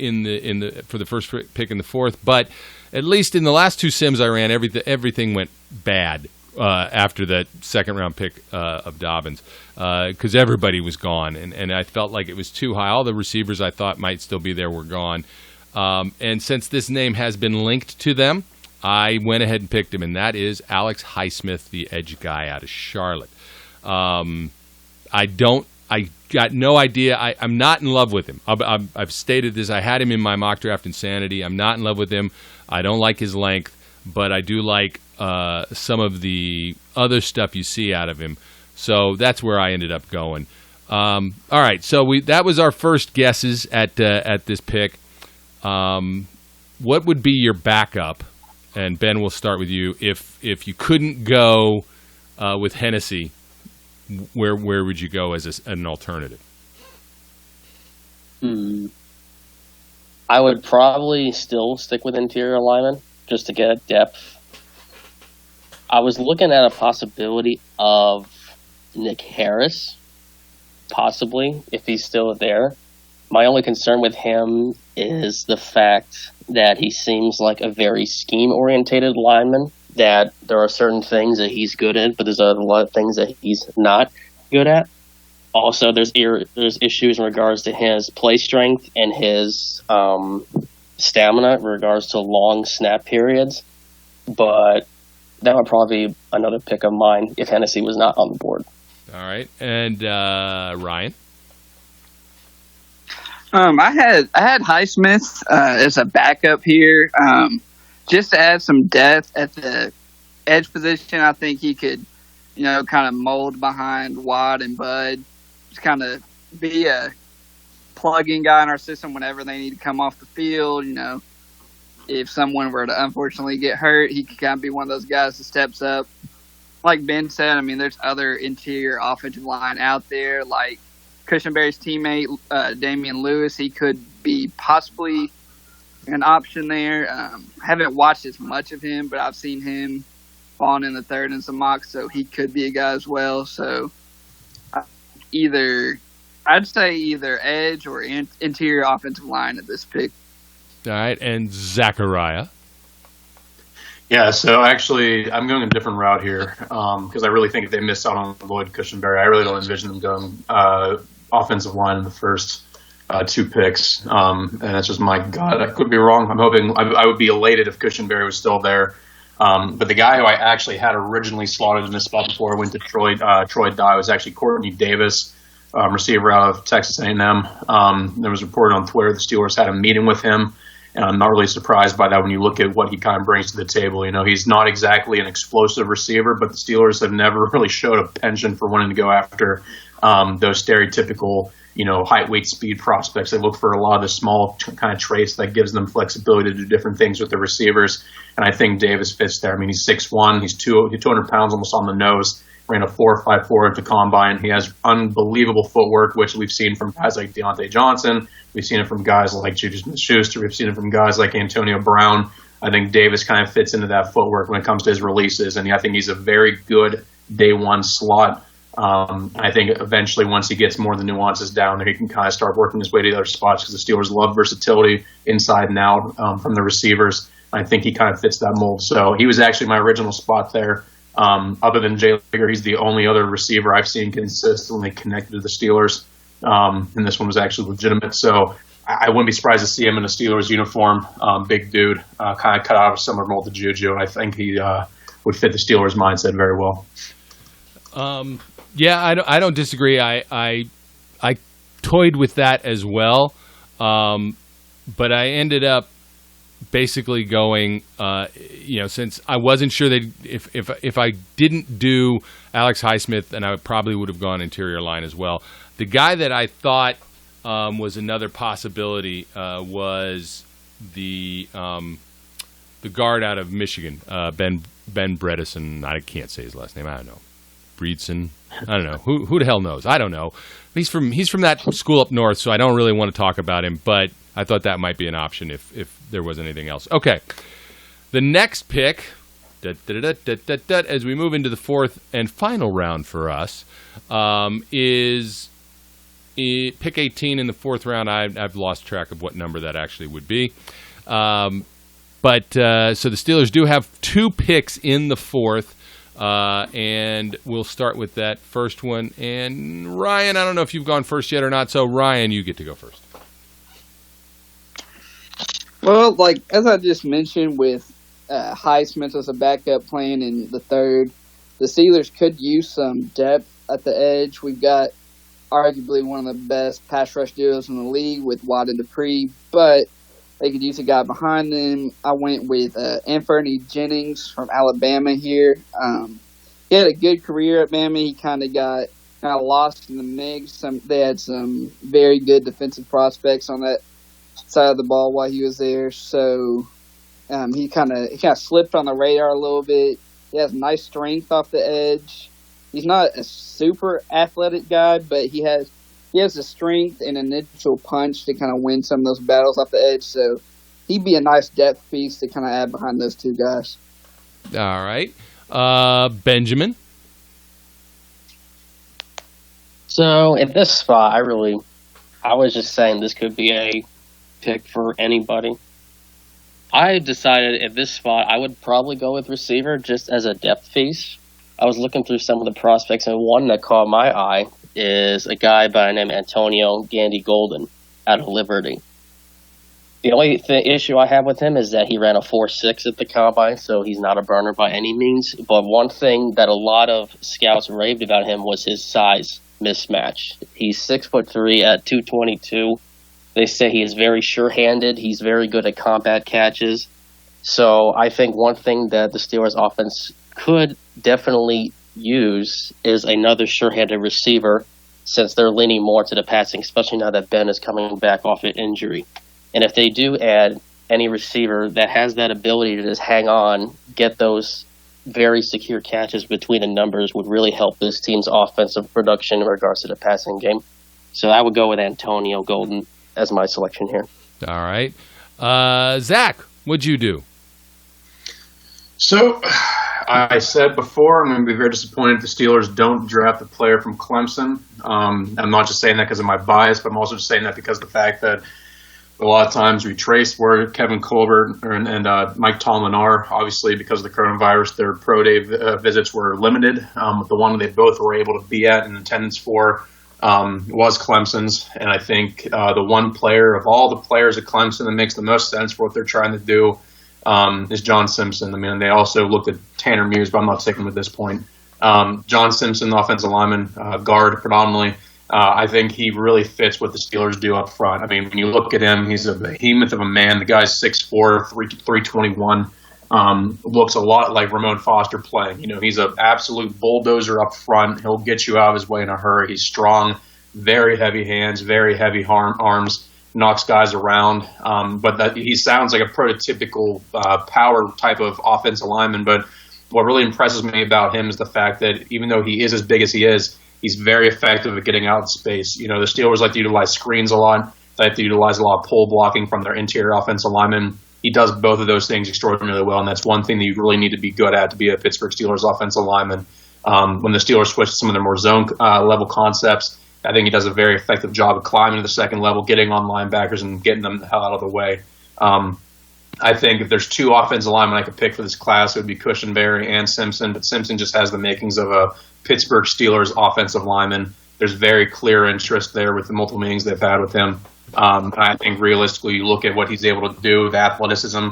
for the first pick in the 4th. But at least in the last 2 sims I ran, everything went bad. After that 2nd round pick of Dobbins, because everybody was gone, and I felt like it was too high. All the receivers I thought might still be there were gone, and since this name has been linked to them, I went ahead and picked him, and that is Alex Highsmith, the edge guy out of Charlotte. I got no idea. I'm not in love with him. I've stated this. I had him in my mock draft insanity. I'm not in love with him. I don't like his length, but I do like some of the other stuff you see out of him. So that's where I ended up going. All right, so that was our first guesses at this pick. What would be your backup And Ben, we'll start with you. If you couldn't go with Hennessy, where would you go as an alternative? I would probably still stick with interior lineman just to get depth. I was looking at a possibility of Nick Harris, possibly, if he's still there. My only concern with him is the fact that he seems like a very scheme-orientated lineman, that there are certain things that he's good at, but there's a lot of things that he's not good at. Also, there's issues in regards to his play strength and his stamina in regards to long snap periods. But that would probably be another pick of mine if Hennessy was not on the board. All right. And Ryan? I had Highsmith as a backup here, just to add some depth at the edge position. I think he could, kind of mold behind Watt and Bud, just kind of be a plug-in guy in our system whenever they need to come off the field. If someone were to unfortunately get hurt, he could kind of be one of those guys that steps up. Like Ben said, there's other interior offensive line out there, like Cushenberry's teammate, Damian Lewis. He could be possibly an option there. Haven't watched as much of him, but I've seen him falling in the third in some mocks, so he could be a guy as well. So I'd say either edge or interior offensive line at this pick. All right, and Zachariah. Yeah, so actually, I'm going a different route here because I really think if they miss out on Lloyd Cushenberry, I really don't envision them going offensive line in the first two picks. And that's just my gut. I could be wrong. I'm hoping I would be elated if Cushenberry was still there. But the guy who I actually had originally slotted in this spot before I went to Troy Dye was actually Courtney Davis, receiver out of Texas A&M. There was reported on Twitter the Steelers had a meeting with him. And I'm not really surprised by that when you look at what he kind of brings to the table. He's not exactly an explosive receiver, but the Steelers have never really showed a penchant for wanting to go after those stereotypical, height, weight, speed prospects. They look for a lot of the small kind of traits that gives them flexibility to do different things with the receivers. And I think Davis fits there. He's 6'1", he's 200 pounds almost on the nose. Ran a 4.54 at the combine. He has unbelievable footwork, which we've seen from guys like Deontay Johnson. We've seen it from guys like Juju Smith-Schuster. We've seen it from guys like Antonio Brown. I think Davis kind of fits into that footwork when it comes to his releases, and I think he's a very good day one slot. I think eventually once he gets more of the nuances down there, he can kind of start working his way to the other spots because the Steelers love versatility inside and out from the receivers. I think he kind of fits that mold. So he was actually my original spot there. Other than Jay Lager, he's the only other receiver I've seen consistently connected to the Steelers. And this one was actually legitimate. So I wouldn't be surprised to see him in a Steelers uniform. Big dude, kind of cut out of a similar mold to Juju. I think he would fit the Steelers' mindset very well. Yeah, I don't disagree. I toyed with that as well. But I ended up basically going, since I wasn't sure that if I didn't do Alex Highsmith, then I probably would have gone interior line as well. The guy that I thought was another possibility was the guard out of Michigan, Ben Bredesen. I can't say his last name. I don't know. Breedson. I don't know. Who the hell knows? I don't know. He's from that school up north, so I don't really want to talk about him, but I thought that might be an option if there was anything else. Okay. The next pick, as we move into the fourth and final round for us, is pick 18 in the fourth round. I've lost track of what number that actually would be. So the Steelers do have two picks in the fourth. And we'll start with that first one. And Ryan, I don't know if you've gone first yet or not. So Ryan, you get to go first. Well, as I just mentioned with Highsmith as a backup playing in the third, the Steelers could use some depth at the edge. We've got arguably one of the best pass rush duos in the league with Watt and Dupree, but they could use a guy behind them. I went with Anthony Jennings from Alabama here. He had a good career at Bama. He kind of got lost in the mix. They had some very good defensive prospects on that side of the ball while he was there. So He kind of slipped on the radar a little bit. He has nice strength off the edge. He's not a super athletic guy, but he has the strength and initial punch to kind of win some of those battles off the edge. So he'd be a nice depth piece to kind of add behind those two guys. All right. Benjamin? So at this spot, I was just saying this could be a pick for anybody. I decided at this spot I would probably go with receiver just as a depth piece. I was looking through some of the prospects, and one that caught my eye is a guy by the name Antonio Gandy Golden out of Liberty. The only issue I have with him is that he ran a 4.6 at the combine, so he's not a burner by any means. But one thing that a lot of scouts raved about him was his size mismatch. He's 6'3" at 222. They say he is very sure-handed. He's very good at combat catches. So I think one thing that the Steelers offense could definitely use is another sure-handed receiver, since they're leaning more to the passing, especially now that Ben is coming back off an injury. And if they do add any receiver that has that ability to just hang on, get those very secure catches between the numbers, would really help this team's offensive production in regards to the passing game. So I would go with Antonio Golden as my selection here. All right. Zach, what'd you do? So I said before, I'm going to be very disappointed if the Steelers don't draft a player from Clemson. I'm not just saying that because of my bias, but I'm also just saying that because of the fact that a lot of times we trace where Kevin Colbert and Mike Tomlin are. Obviously, because of the coronavirus, their pro day visits were limited. The one they both were able to be at in attendance for was Clemson's. And I think the one player of all the players at Clemson that makes the most sense for what they're trying to do is John Simpson. I mean, they also looked at Tanner Muse, but I'm not taking him at this point. John Simpson, offensive lineman, guard predominantly. I think he really fits what the Steelers do up front. I mean, when you look at him, he's a behemoth of a man. The guy's 6'4", 321. Looks a lot like Ramon Foster playing. You know, he's an absolute bulldozer up front. He'll get you out of his way in a hurry. He's strong, very heavy hands, very heavy arms, knocks guys around. But he sounds like a prototypical power type of offensive lineman. But what really impresses me about him is the fact that even though he is as big as he is, he's very effective at getting out in space. You know, the Steelers like to utilize screens a lot. They like to utilize a lot of pull blocking from their interior offensive linemen. He does both of those things extraordinarily well, and that's one thing that you really need to be good at to be a Pittsburgh Steelers offensive lineman. When the Steelers switch to some of their more zone level concepts, I think he does a very effective job of climbing to the second level, getting on linebackers, and getting them the hell out of the way. I think if there's two offensive linemen I could pick for this class, it would be Cushenberry and Simpson, but Simpson just has the makings of a Pittsburgh Steelers offensive lineman. There's very clear interest there with the multiple meetings they've had with him. I think realistically, you look at what he's able to do, the athleticism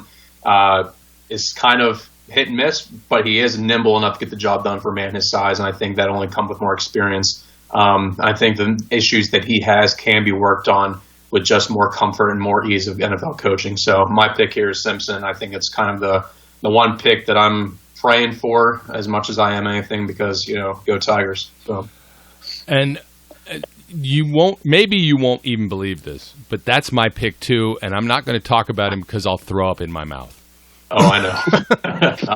is kind of hit and miss, but he is nimble enough to get the job done for a man his size, and I think that only comes with more experience. I think the issues that he has can be worked on with just more comfort and more ease of NFL coaching. So my pick here is Simpson. I think it's kind of the one pick that I'm praying for as much as I am anything, because, you know, go Tigers. So. And you won't even believe this, but that's my pick too, and I'm not going to talk about him because I'll throw up in my mouth. Oh, I know.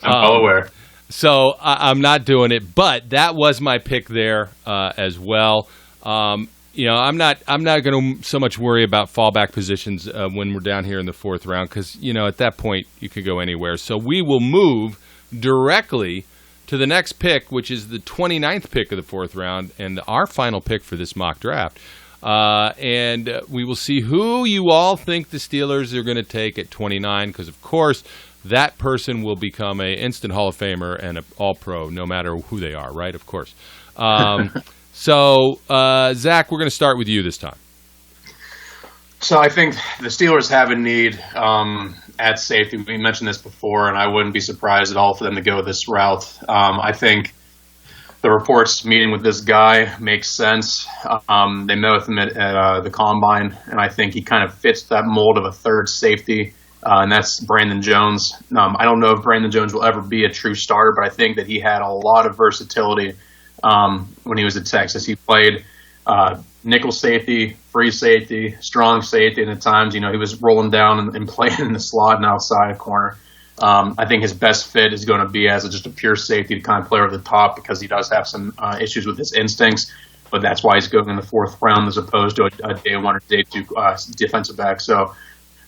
I'm well aware. So I'm not doing it, but that was my pick there as well. You know, I'm not going to so much worry about fallback positions when we're down here in the fourth round, because, you know, at that point you could go anywhere. So we will move directly to the next pick, which is the 29th pick of the fourth round, and our final pick for this mock draft. And we will see who you all think the Steelers are going to take at 29, because, of course, that person will become an instant Hall of Famer and an All-Pro, no matter who they are, right? Of course. So, Zach, we're going to start with you this time. So I think the Steelers have a need at safety. We mentioned this before, and I wouldn't be surprised at all for them to go this route. I think the reports meeting with this guy makes sense. They met with him at the Combine, and I think he kind of fits that mold of a third safety, and that's Brandon Jones. I don't know if Brandon Jones will ever be a true starter, but I think that he had a lot of versatility when he was at Texas. He played nickel safety, free safety, strong safety, and at times, he was rolling down and playing in the slot and outside corner. I think his best fit is going to be as just a pure safety to kind of play over the top because he does have some issues with his instincts, but that's why he's going in the 4th round as opposed to a day 1 or day 2 defensive back. So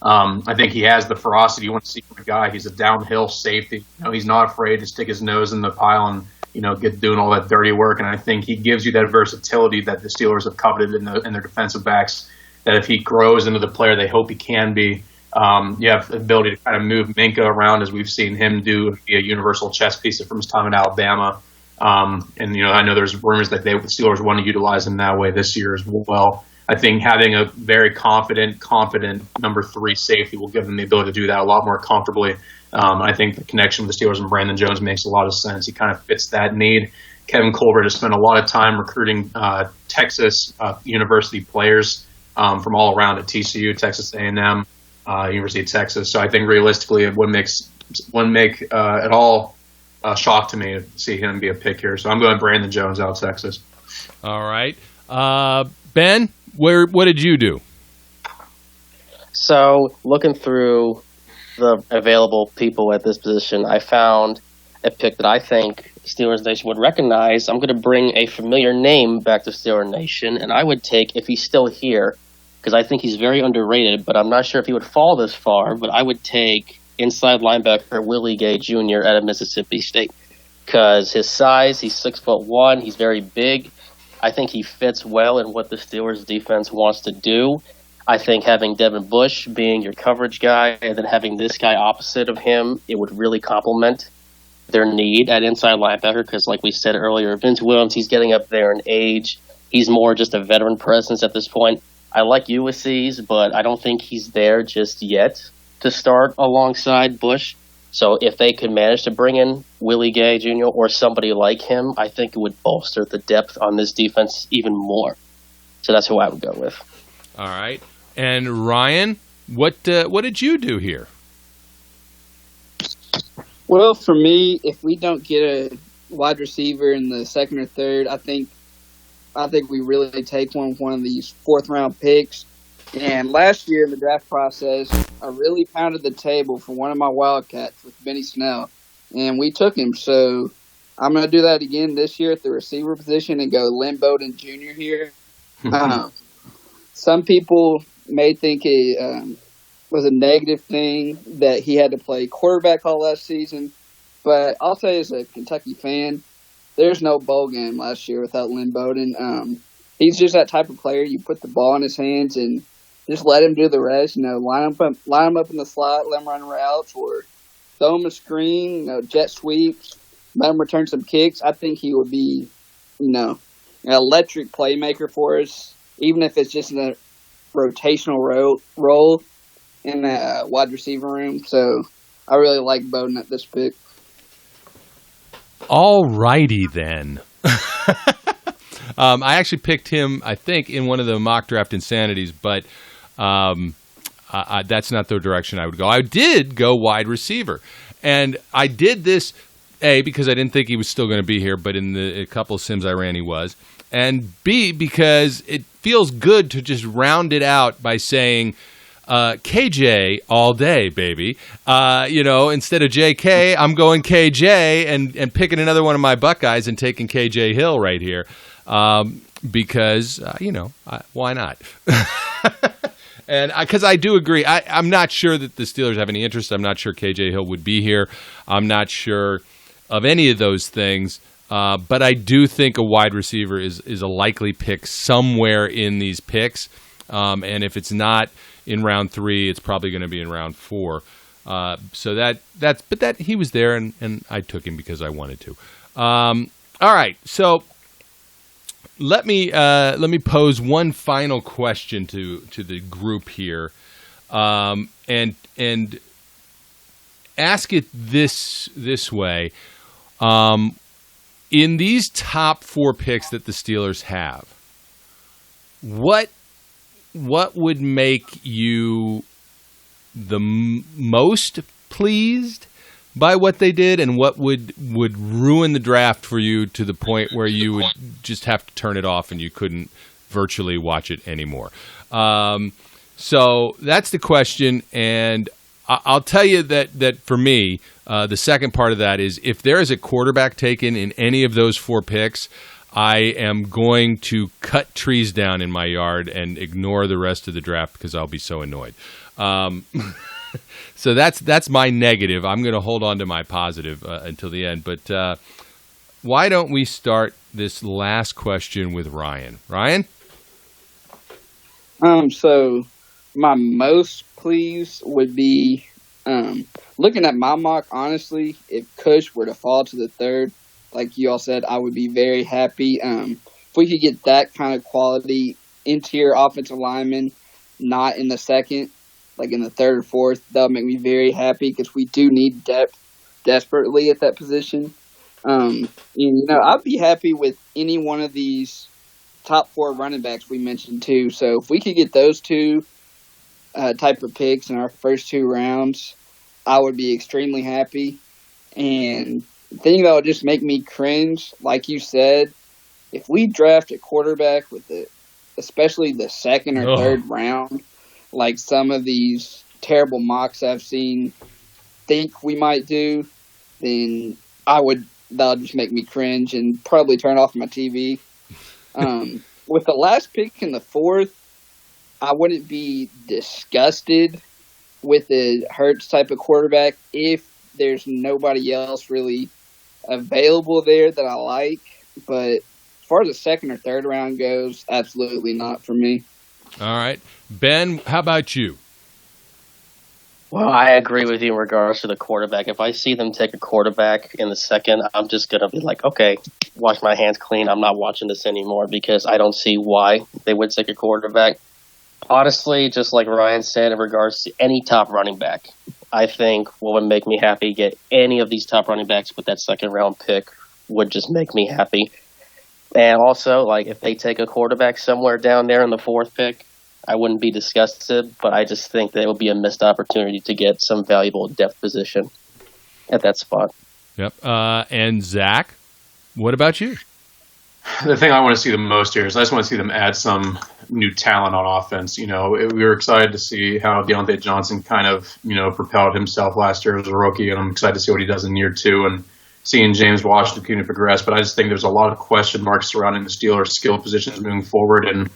I think he has the ferocity you want to see from a guy. He's a downhill safety. He's not afraid to stick his nose in the pile and get doing all that dirty work. And I think he gives you that versatility that the Steelers have coveted in their defensive backs. That if he grows into the player they hope he can be, you have the ability to kind of move Minka around as we've seen him do, be a universal chess piece from his time in Alabama. And I know there's rumors that the Steelers want to utilize him that way this year as well. I think having a very confident number 3 safety will give them the ability to do that a lot more comfortably. I think the connection with the Steelers and Brandon Jones makes a lot of sense. He kind of fits that need. Kevin Colbert has spent a lot of time recruiting Texas university players from all around at TCU, Texas A&M, University of Texas. So I think realistically it wouldn't make at all shock to me to see him be a pick here. So I'm going Brandon Jones out of Texas. All right. Ben, what did you do? So looking through the available people at this position, I found a pick that I think Steelers Nation would recognize. I'm going to bring a familiar name back to Steelers Nation, and I would take, if he's still here, because I think he's very underrated, but I'm not sure if he would fall this far, but I would take inside linebacker Willie Gay Jr. out of Mississippi State. Because his size, he's 6'1", he's very big. I think he fits well in what the Steelers defense wants to do. I think having Devin Bush being your coverage guy and then having this guy opposite of him, it would really complement their need at inside linebacker because, like we said earlier, Vince Williams, he's getting up there in age. He's more just a veteran presence at this point. I like Ulysses, but I don't think he's there just yet to start alongside Bush. So if they could manage to bring in Willie Gay Jr. or somebody like him, I think it would bolster the depth on this defense even more. So that's who I would go with. All right. And Ryan, what did you do here? Well, for me, if we don't get a wide receiver in the 2nd or 3rd, I think we really take one of these 4th round picks. And last year in the draft process, I really pounded the table for one of my Wildcats with Benny Snell, and we took him. So I'm going to do that again this year at the receiver position and go Lynn Bowden Jr. here. Some people may think it was a negative thing that he had to play quarterback all last season, but I'll say as a Kentucky fan, there's no bowl game last year without Lynn Bowden. He's just that type of player. You put the ball in his hands and just let him do the rest. Line him up in the slot, let him run routes, or throw him a screen. Jet sweeps, let him return some kicks. I think he would be, an electric playmaker for us, even if it's just in a rotational role in the wide receiver room. So I really like Bowden at this pick. All righty then. I actually picked him, I think, in one of the mock draft insanities, but that's not the direction I would go. I did go wide receiver, and I did this, A, because I didn't think he was still going to be here, but in a couple of sims I ran, he was, and B, because it feels good to just round it out by saying KJ all day, baby. Instead of JK, I'm going KJ and picking another one of my Buckeyes and taking KJ Hill right here. Because, why not? And because I do agree, I'm not sure that the Steelers have any interest. I'm not sure KJ Hill would be here. I'm not sure of any of those things. But I do think a wide receiver is a likely pick somewhere in these picks. And if it's not in round 3, it's probably going to be in round 4. So he was there, and I took him because I wanted to. All right, so let me pose one final question to the group here, and ask it this way: in these top 4 picks that the Steelers have, what would make you the most pleased by what they did, and what would ruin the draft for you to the point where you would just have to turn it off and you couldn't virtually watch it anymore. So that's the question, and I'll tell you that for me, the second part of that is if there is a quarterback taken in any of those 4 picks, I am going to cut trees down in my yard and ignore the rest of the draft because I'll be so annoyed. So that's my negative. I'm going to hold on to my positive until the end. But why don't we start this last question with Ryan? Ryan? So my most pleased would be looking at my mock, honestly, if Kush were to fall to the 3rd, like you all said, I would be very happy. If we could get that kind of quality interior offensive lineman, not in the 2nd, like in the 3rd or 4th, that would make me very happy because we do need depth desperately at that position. I'd be happy with any one of these top 4 running backs we mentioned too. So if we could get those 2 type of picks in our first 2 rounds, I would be extremely happy. And the thing that would just make me cringe, like you said, if we draft a quarterback especially the 2nd or 3rd round, like some of these terrible mocks I've seen think we might do, then that would just make me cringe and probably turn off my TV. With the last pick in the 4th, I wouldn't be disgusted with a Hurts type of quarterback if there's nobody else really available there that I like. But as far as the 2nd or 3rd round goes, absolutely not for me. All right. Ben, how about you? Well, I agree with you in regards to the quarterback. If I see them take a quarterback in the 2nd, I'm just going to be like, okay, wash my hands clean. I'm not watching this anymore because I don't see why they would take a quarterback. Honestly, just like Ryan said, in regards to any top running back, I think what would make me happy, get any of these top running backs with that 2nd round pick would just make me happy. And also, like, if they take a quarterback somewhere down there in the 4th pick, I wouldn't be disgusted, but I just think that it would be a missed opportunity to get some valuable depth position at that spot. Yep. And Zach, what about you? The thing I want to see the most here is I just want to see them add some new talent on offense. We were excited to see how Deontay Johnson kind of, propelled himself last year as a rookie, and I'm excited to see what he does in year 2 and seeing James Washington continue to progress. But I just think there's a lot of question marks surrounding the Steelers' skill positions moving forward, and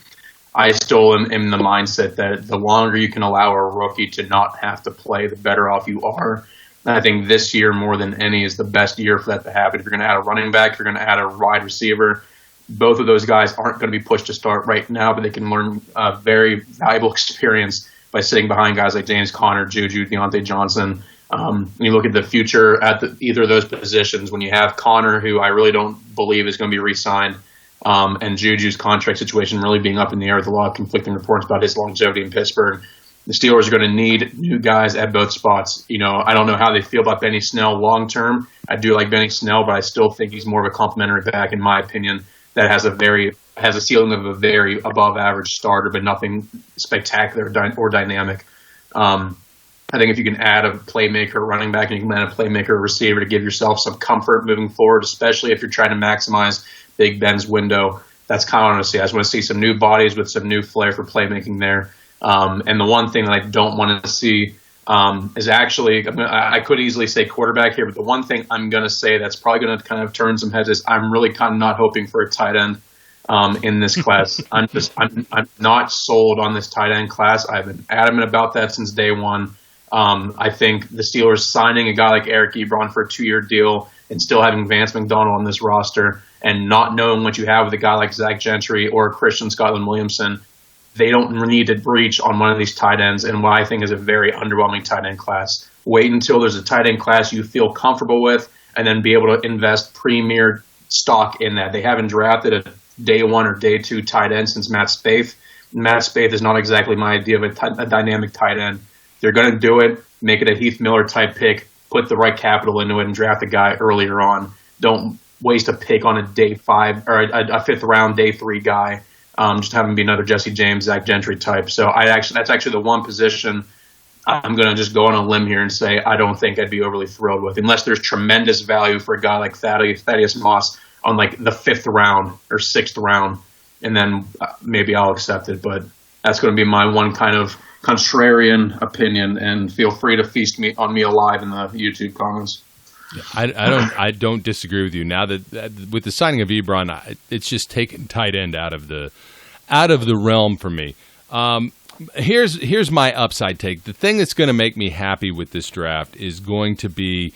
I still am in the mindset that the longer you can allow a rookie to not have to play, the better off you are. And I think this year, more than any, is the best year for that to happen. If you're going to add a running back, if you're going to add a wide receiver, both of those guys aren't going to be pushed to start right now, but they can learn very valuable experience by sitting behind guys like James Conner, Juju, Deontay Johnson. When you look at the future at either of those positions, when you have Conner, who I really don't believe is going to be re-signed, and Juju's contract situation really being up in the air with a lot of conflicting reports about his longevity in Pittsburgh, the Steelers are going to need new guys at both spots. I don't know how they feel about Benny Snell long term. I do like Benny Snell, but I still think he's more of a complimentary back, in my opinion, that has a ceiling of a very above average starter, but nothing spectacular or dynamic. I think if you can add a playmaker running back and you can add a playmaker receiver to give yourself some comfort moving forward, especially if you're trying to maximize Big Ben's window, that's kind of what I want to see. I just want to see some new bodies with some new flair for playmaking there. And the one thing that I don't want to see is actually, I could easily say quarterback here, but the one thing I'm going to say that's probably going to kind of turn some heads is I'm really kind of not hoping for a tight end in this class. I'm not sold on this tight end class. I've been adamant about that since day one. I think the Steelers signing a guy like Eric Ebron for a 2-year deal and still having Vance McDonald on this roster and not knowing what you have with a guy like Zach Gentry or Christian Scotland-Williamson, they don't need to breach on one of these tight ends in what I think is a very underwhelming tight end class. Wait until there's a tight end class you feel comfortable with and then be able to invest premier stock in that. They haven't drafted a day 1 or day 2 tight end since Matt Spaeth. Matt Spaeth is not exactly my idea of a dynamic tight end. They're going to do it, make it a Heath Miller type pick, put the right capital into it, and draft a guy earlier on. Don't waste a pick on a day 5 or a 5th round, day 3 guy. Just have him be another Jesse James, Zach Gentry type. So that's actually the one position I'm going to just go on a limb here and say I don't think I'd be overly thrilled with, unless there's tremendous value for a guy like Thaddeus Moss on like the 5th round or 6th round. and then maybe I'll accept it. But that's going to be my one kind of contrarian opinion, and feel free to feast on me alive in the YouTube comments. I don't disagree with you. Now that with the signing of Ebron, it's just taken tight end out of the realm for me. Here's my upside take. The thing that's going to make me happy with this draft is going to be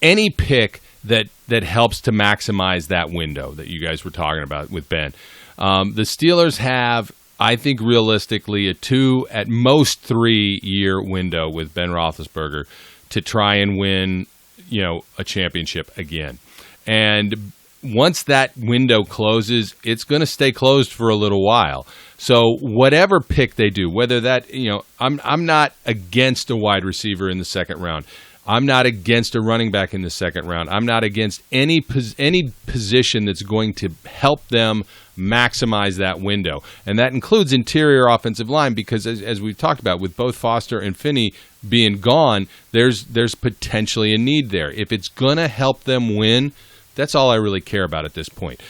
any pick that helps to maximize that window that you guys were talking about with Ben. The Steelers have, I think, realistically, a 2, at most 3 year window with Ben Roethlisberger to try and win, a championship again. And once that window closes, it's going to stay closed for a little while. So whatever pick they do, whether that, I'm not against a wide receiver in the second round. I'm not against a running back in the second round. I'm not against any position that's going to help them maximize that window. And that includes interior offensive line, because as we've talked about, with both Foster and Finney being gone, there's potentially a need there. If it's going to help them win, that's all I really care about at this point.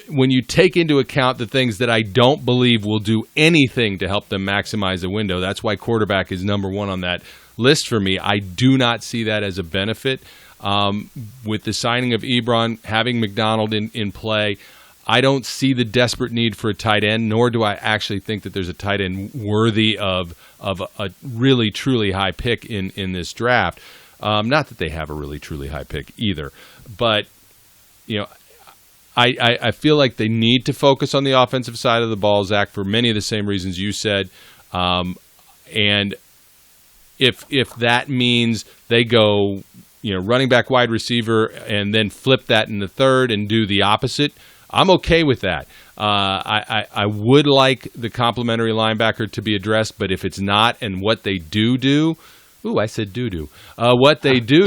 When you take into account the things that I don't believe will do anything to help them maximize the window, that's why quarterback is number 1 on that list for me. I do not see that as a benefit. With the signing of Ebron, having McDonald in play, I don't see the desperate need for a tight end, nor do I actually think that there's a tight end worthy of a really, truly high pick in this draft. Not that they have a really, truly high pick either. But, I feel like they need to focus on the offensive side of the ball, Zach, for many of the same reasons you said. And if that means they go, running back, wide receiver, and then flip that in the third and do the opposite, I'm okay with that. I would like the complementary linebacker to be addressed, but if it's not, and what they do, I said do. What they do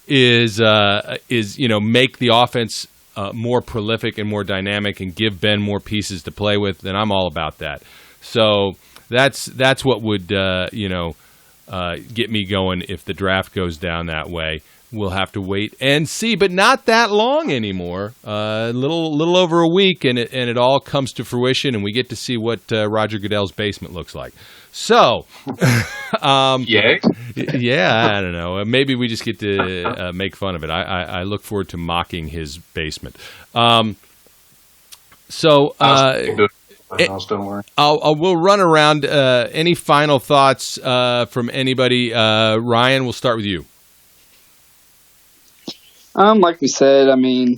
is make the offense more prolific and more dynamic, and give Ben more pieces to play with, then I'm all about that. So that's what would get me going if the draft goes down that way. We'll have to wait and see, but not that long anymore. A little over a week, and it all comes to fruition, and we get to see what Roger Goodell's basement looks like. So, yay! Yeah, I don't know. Maybe we just get to make fun of it. I look forward to mocking his basement. Don't worry. We'll run around. Any final thoughts from anybody? Ryan, we'll start with you. Like we said, we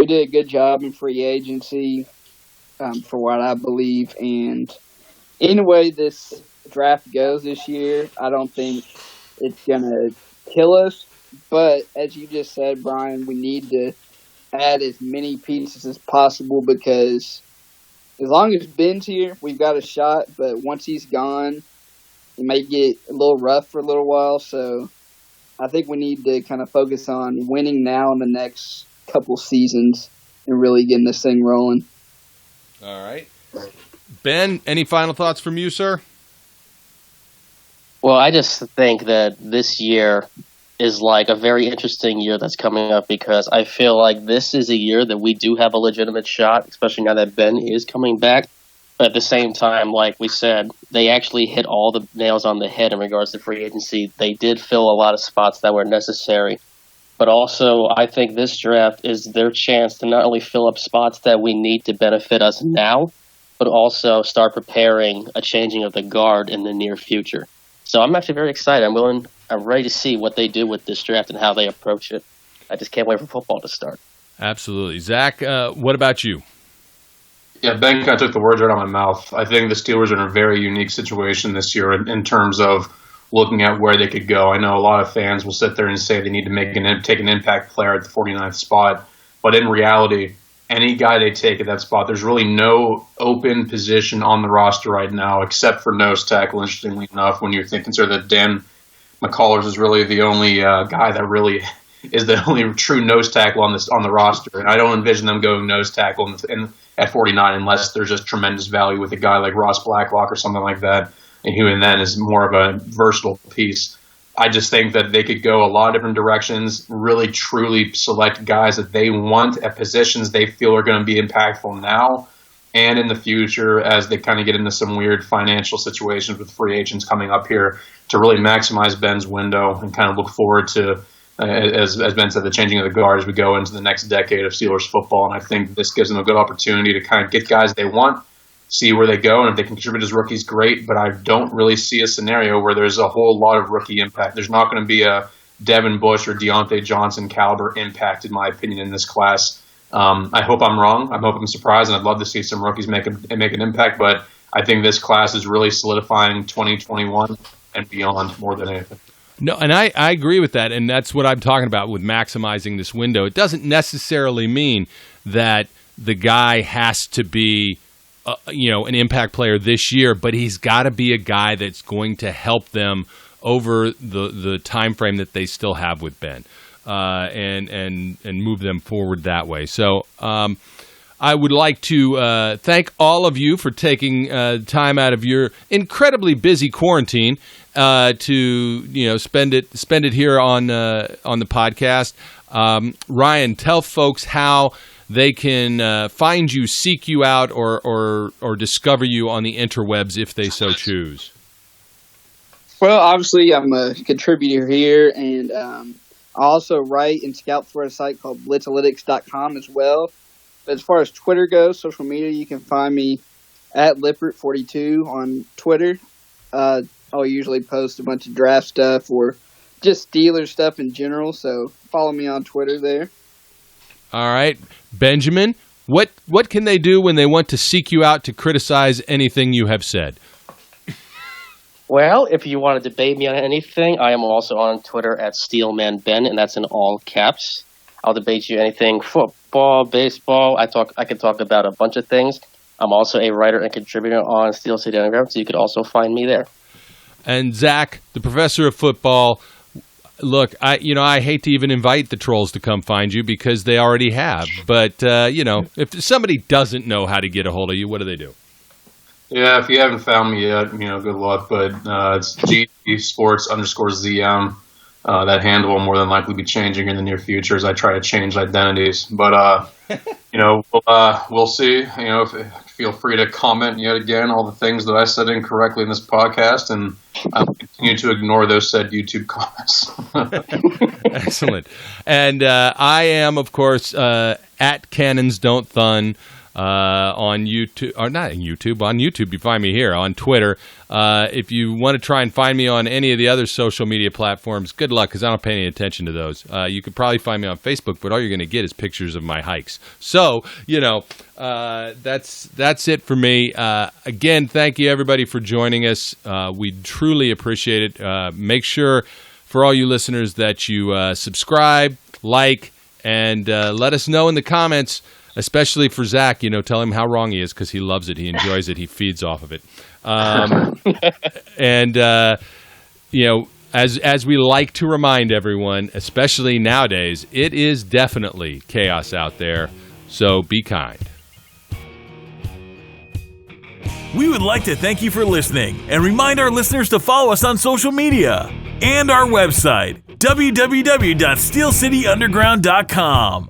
did a good job in free agency, for what I believe. And anyway this draft goes this year, I don't think it's going to kill us. But as you just said, Brian, we need to add as many pieces as possible, because as long as Ben's here, we've got a shot. But once he's gone, it may get a little rough for a little while. So I think we need to kind of focus on winning now in the next couple seasons and really getting this thing rolling. All right. Ben, any final thoughts from you, sir? Well, I just think that this year is like a very interesting year that's coming up, because I feel like this is a year that we do have a legitimate shot, especially now that Ben is coming back. But at the same time, like we said, they actually hit all the nails on the head in regards to free agency. They did fill a lot of spots that were necessary. But also, I think this draft is their chance to not only fill up spots that we need to benefit us now, but also start preparing a changing of the guard in the near future. So I'm actually very excited. I'm ready to see what they do with this draft and how they approach it. I just can't wait for football to start. Absolutely. Zach, what about you? Yeah, Ben kind of took the words right out of my mouth. I think the Steelers are in a very unique situation this year in terms of looking at where they could go. I know a lot of fans will sit there and say they need to take an impact player at the 49th spot. But in reality, any guy they take at that spot, there's really no open position on the roster right now except for nose tackle, interestingly enough, when you consider that Dan McCullers is really the only guy that really is the only true nose tackle on the roster. And I don't envision them going nose tackle at 49 unless there's just tremendous value with a guy like Ross Blacklock or something like that, and who then is more of a versatile piece. I just think that they could go a lot of different directions, really truly select guys that they want at positions they feel are going to be impactful now and in the future as they kind of get into some weird financial situations with free agents coming up here, to really maximize Ben's window and kind of look forward to, as Ben said, the changing of the guard as we go into the next decade of Steelers football. And I think this gives them a good opportunity to kind of get guys they want, see where they go, and if they can contribute as rookies, great. But I don't really see a scenario where there's a whole lot of rookie impact. There's not going to be a Devin Bush or Deontay Johnson caliber impact, in my opinion, in this class. I hope I'm wrong. I hope I'm surprised, and I'd love to see some rookies make an impact. But I think this class is really solidifying 2021 and beyond more than anything. No, and I agree with that, and that's what I'm talking about with maximizing this window. It doesn't necessarily mean that the guy has to be an impact player this year, but he's got to be a guy that's going to help them over the time frame that they still have with Ben, and move them forward that way. So I would like to thank all of you for taking time out of your incredibly busy quarantine to spend it here on the podcast. Ryan, tell folks how they can find you, seek you out, or discover you on the interwebs if they so choose. Well, obviously, I'm a contributor here, and I also write and scout for a site called blitzalytics.com as well. But as far as Twitter goes, social media, you can find me at Lippert42 on Twitter. I'll usually post a bunch of draft stuff or just Steelers stuff in general, so follow me on Twitter there. All right. Benjamin, what can they do when they want to seek you out to criticize anything you have said? Well, if you want to debate me on anything, I am also on Twitter at SteelmanBen, and that's in all caps. I'll debate you anything football, baseball. I can talk about a bunch of things. I'm also a writer and contributor on Steel City Underground, so you could also find me there. And Zach, the professor of football. Look, I hate to even invite the trolls to come find you because they already have. But if somebody doesn't know how to get a hold of you, what do they do? Yeah, if you haven't found me yet, good luck. But it's GSports_ZM. That handle will more than likely be changing in the near future as I try to change identities. But we'll see. Feel free to comment yet again all the things that I said incorrectly in this podcast, and I'll continue to ignore those said YouTube comments. Excellent. And I am, of course, at Cannons Don't Thun. On YouTube, or not on YouTube, on YouTube, you find me here, on Twitter. If you want to try and find me on any of the other social media platforms, good luck, because I don't pay any attention to those. You could probably find me on Facebook, but all you're going to get is pictures of my hikes. So, that's it for me. Again, thank you, everybody, for joining us. We truly appreciate it. Make sure, for all you listeners, that you subscribe, like, and let us know in the comments. Especially for Zach, tell him how wrong he is because he loves it. He enjoys it. He feeds off of it. As we like to remind everyone, especially nowadays, it is definitely chaos out there. So be kind. We would like to thank you for listening and remind our listeners to follow us on social media and our website, www.steelcityunderground.com.